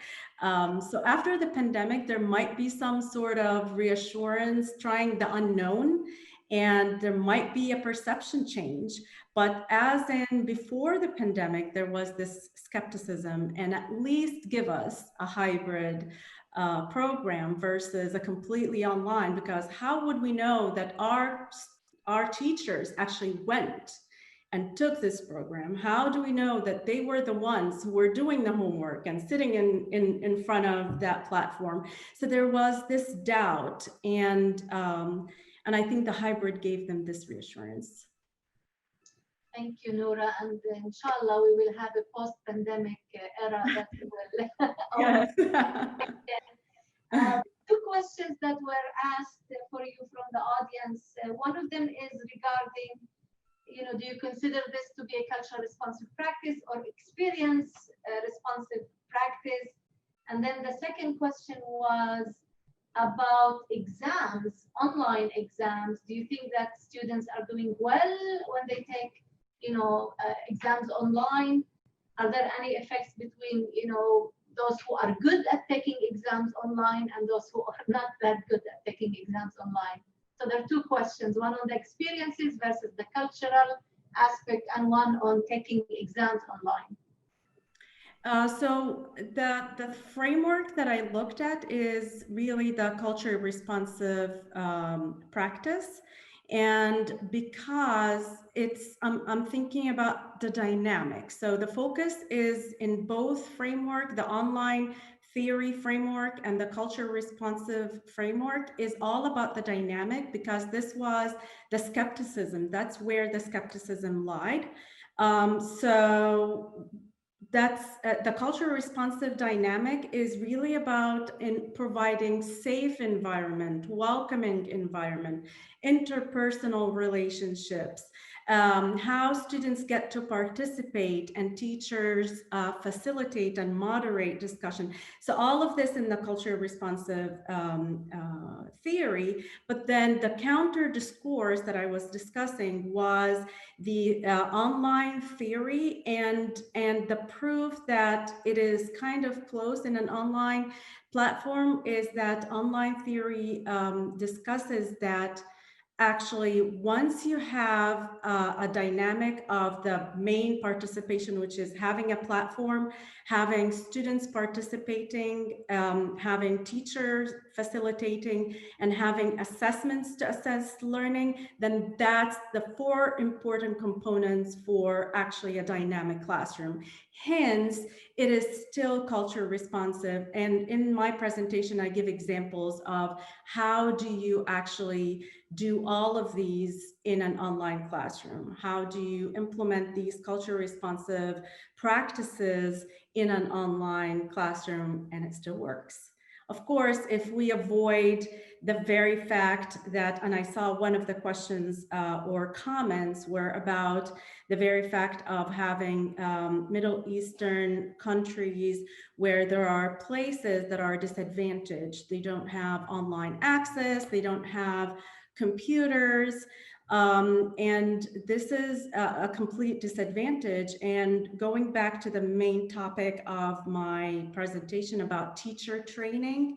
So after the pandemic, there might be some sort of reassurance, trying the unknown, and there might be a perception change. But as in before the pandemic, there was this skepticism, and at least give us a hybrid program versus a completely online, because how would we know that our teachers actually went and took this program? How do we know that they were the ones who were doing the homework and sitting in front of that platform? So there was this doubt, and I think the hybrid gave them this reassurance. Thank you, Noura, and inshallah we will have a post-pandemic era that will. Yes. Two questions that were asked for you from the audience. One of them is regarding, you know, do you consider this to be a cultural responsive practice or experience responsive practice? And then the second question was about exams, online exams. Do you think that students are doing well when they take, you know, exams online? Are there any effects between, you know, those who are good at taking exams online and those who are not that good at taking exams online? So there are two questions, one on the experiences versus the cultural aspect, and one on taking exams online. So the framework that I looked at is really the culture responsive practice. And because I'm thinking about the dynamic. So the focus is in both framework, the online theory framework and the culture responsive framework is all about the dynamic, because this was the skepticism. That's where the skepticism lied. So that's the culture responsive dynamic is really about in providing safe environment, welcoming environment, interpersonal relationships, how students get to participate and teachers facilitate and moderate discussion. So all of this in the culture responsive theory, but then the counter discourse that I was discussing was the online theory and the proof that it is kind of closed in an online platform is that online theory discusses that actually, once you have a dynamic of the main participation, which is having a platform, having students participating, having teachers facilitating, and having assessments to assess learning, then that's the 4 important components for actually a dynamic classroom. Hence, it is still culture responsive. And in my presentation, I give examples of how do you actually do all of these in an online classroom? How do you implement these culture responsive practices in an online classroom and it still works? Of course, if we avoid the very fact that, and I saw one of the questions or comments were about the very fact of having Middle Eastern countries where there are places that are disadvantaged. They don't have online access, they don't have computers, and this is a complete disadvantage. And going back to the main topic of my presentation about teacher training,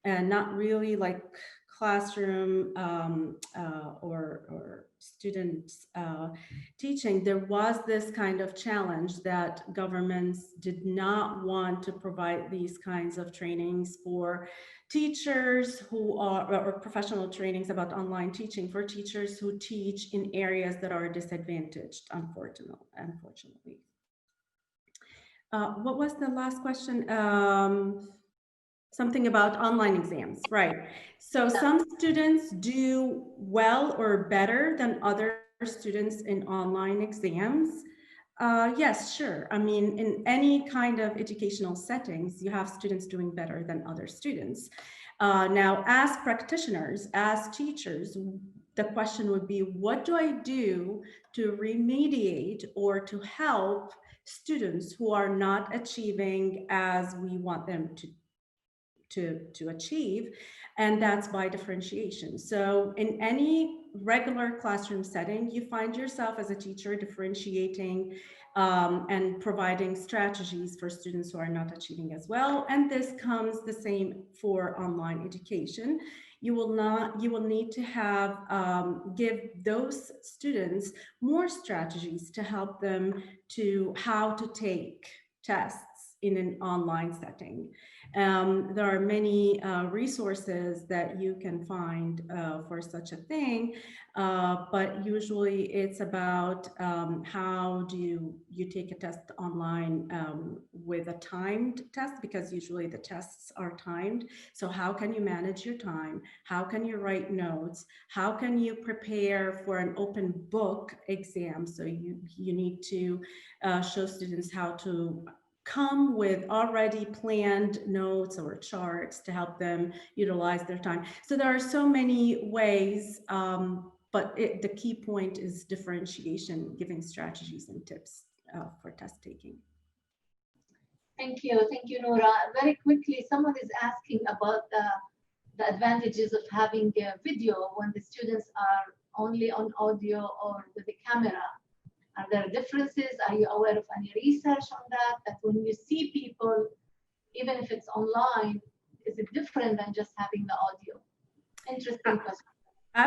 and not really like classroom or students teaching, there was this kind of challenge that governments did not want to provide these kinds of trainings for teachers who are, or professional trainings about online teaching for teachers who teach in areas that are disadvantaged, unfortunately. What was the last question? Something about online exams, right? So some students do well or better than other students in online exams. Yes, sure. I mean, in any kind of educational settings, you have students doing better than other students. Now, as practitioners, as teachers, the question would be, what do I do to remediate or to help students who are not achieving as we want them to achieve? And that's by differentiation. So in any regular classroom setting, you find yourself as a teacher differentiating and providing strategies for students who are not achieving as well. And this comes the same for online education. You will need to have give those students more strategies to help them to how to take tests in an online setting. There are many resources that you can find for such a thing, but usually it's about how do you take a test online with a timed test, because usually the tests are timed. So how can you manage your time? How can you write notes? How can you prepare for an open book exam? So you need to show students how to come with already planned notes or charts to help them utilize their time. So there are so many ways, but the key point is differentiation, giving strategies and tips for test taking. Thank you, Noura. Very quickly, someone is asking about the advantages of having a video when the students are only on audio or with the camera. Are there differences? Are you aware of any research on that? That when you see people, even if it's online, is it different than just having the audio? Interesting question.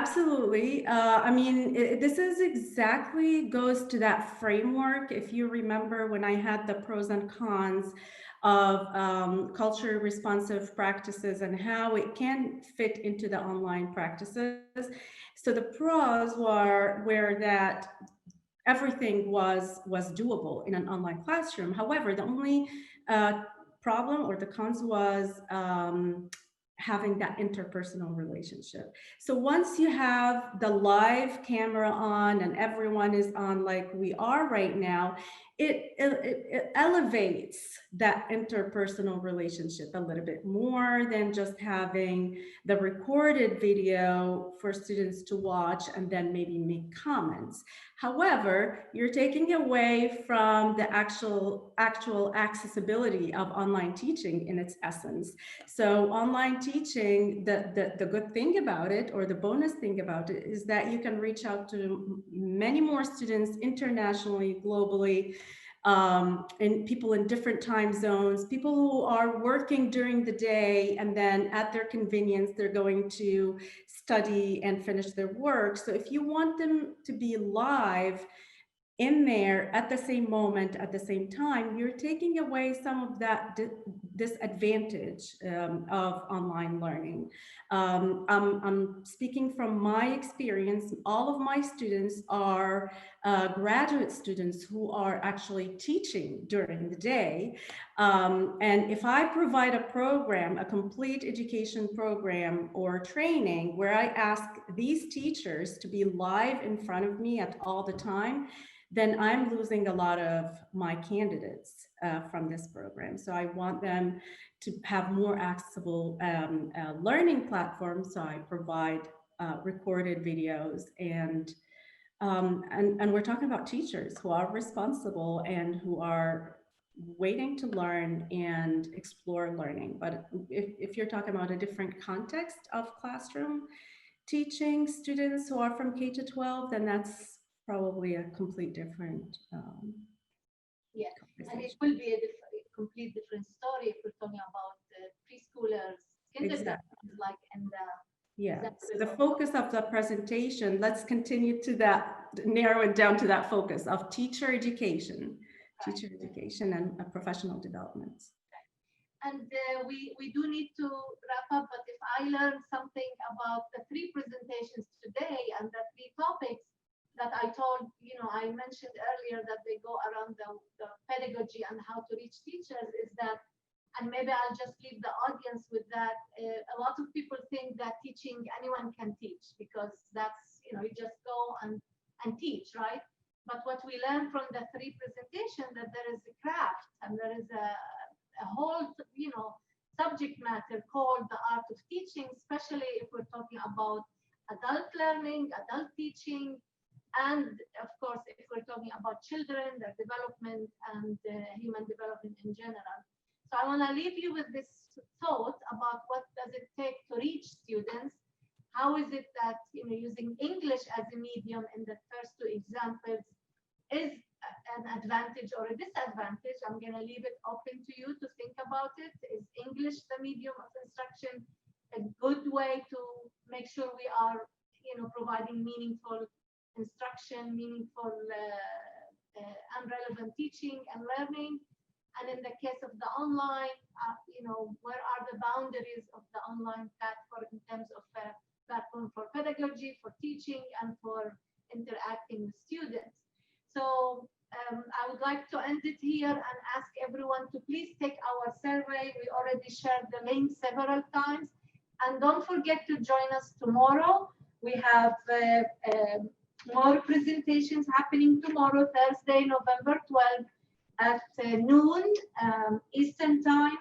Absolutely. I mean, this is exactly goes to that framework. If you remember when I had the pros and cons of culture responsive practices and how it can fit into the online practices. So the pros were that everything was doable in an online classroom. However, the only problem or the cons was having that interpersonal relationship. So once you have the live camera on and everyone is on like we are right now, it elevates that interpersonal relationship a little bit more than just having the recorded video for students to watch and then maybe make comments. However, you're taking away from the actual accessibility of online teaching in its essence. So online teaching, the good thing about it, or the bonus thing about it, is that you can reach out to many more students internationally, globally, and people in different time zones, people who are working during the day and then at their convenience, they're going to study and finish their work. So if you want them to be live in there at the same moment, at the same time, you're taking away some of that disadvantage of online learning. I'm speaking from my experience. All of my students are graduate students who are actually teaching during the day. And if I provide a program, a complete education program or training where I ask these teachers to be live in front of me at all the time, then I'm losing a lot of my candidates from this program. So I want them to have more accessible learning platforms. So I provide recorded videos and we're talking about teachers who are responsible and who are waiting to learn and explore learning. But if you're talking about a different context of classroom teaching students who are from K to 12, then that's probably a complete different yeah, and it will be a complete different story if we're talking about preschoolers, kindergarten, exactly. Like in the yeah. So the focus of the presentation, let's continue to that, narrow it down to that focus of teacher education, right. Teacher education and professional development. And we do need to wrap up, but if I learned something about the 3 presentations today and the 3 topics that I told, you know, I mentioned earlier that they go around the pedagogy and how to reach teachers, is that, and maybe I'll just leave the audience with that, a lot of people think that teaching, anyone can teach, because that's, you know, you just go and teach, right? But what we learned from the 3 presentations, that there is a craft and there is a whole, you know, subject matter called the art of teaching, especially if we're talking about adult learning, adult teaching, and of course, if we're talking about children, their development and human development in general. So I want to leave you with this thought about what does it take to reach students. How is it that, you know, using English as a medium in the first 2 examples is an advantage or a disadvantage? I'm going to leave it open to you to think about it. Is English the medium of instruction a good way to make sure we are, you know, providing meaningful instruction, meaningful and relevant teaching and learning? And in the case of the online, you know, where are the boundaries of the online platform in terms of platform for pedagogy, for teaching, and for interacting with students? So I would like to end it here and ask everyone to please take our survey. We already shared the link several times. And don't forget to join us tomorrow. We have more presentations happening tomorrow, Thursday, November 12th at noon Eastern time.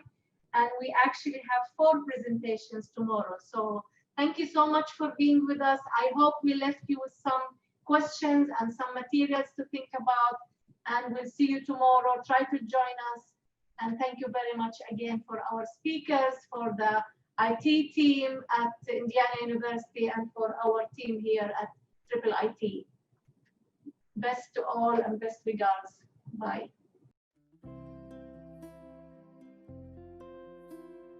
And we actually have 4 presentations tomorrow. So thank you so much for being with us. I hope we left you with some questions and some materials to think about. And we'll see you tomorrow. Try to join us. And thank you very much again for our speakers, for the IT team at Indiana University, and for our team here at IIIT. Best to all and best regards. Bye.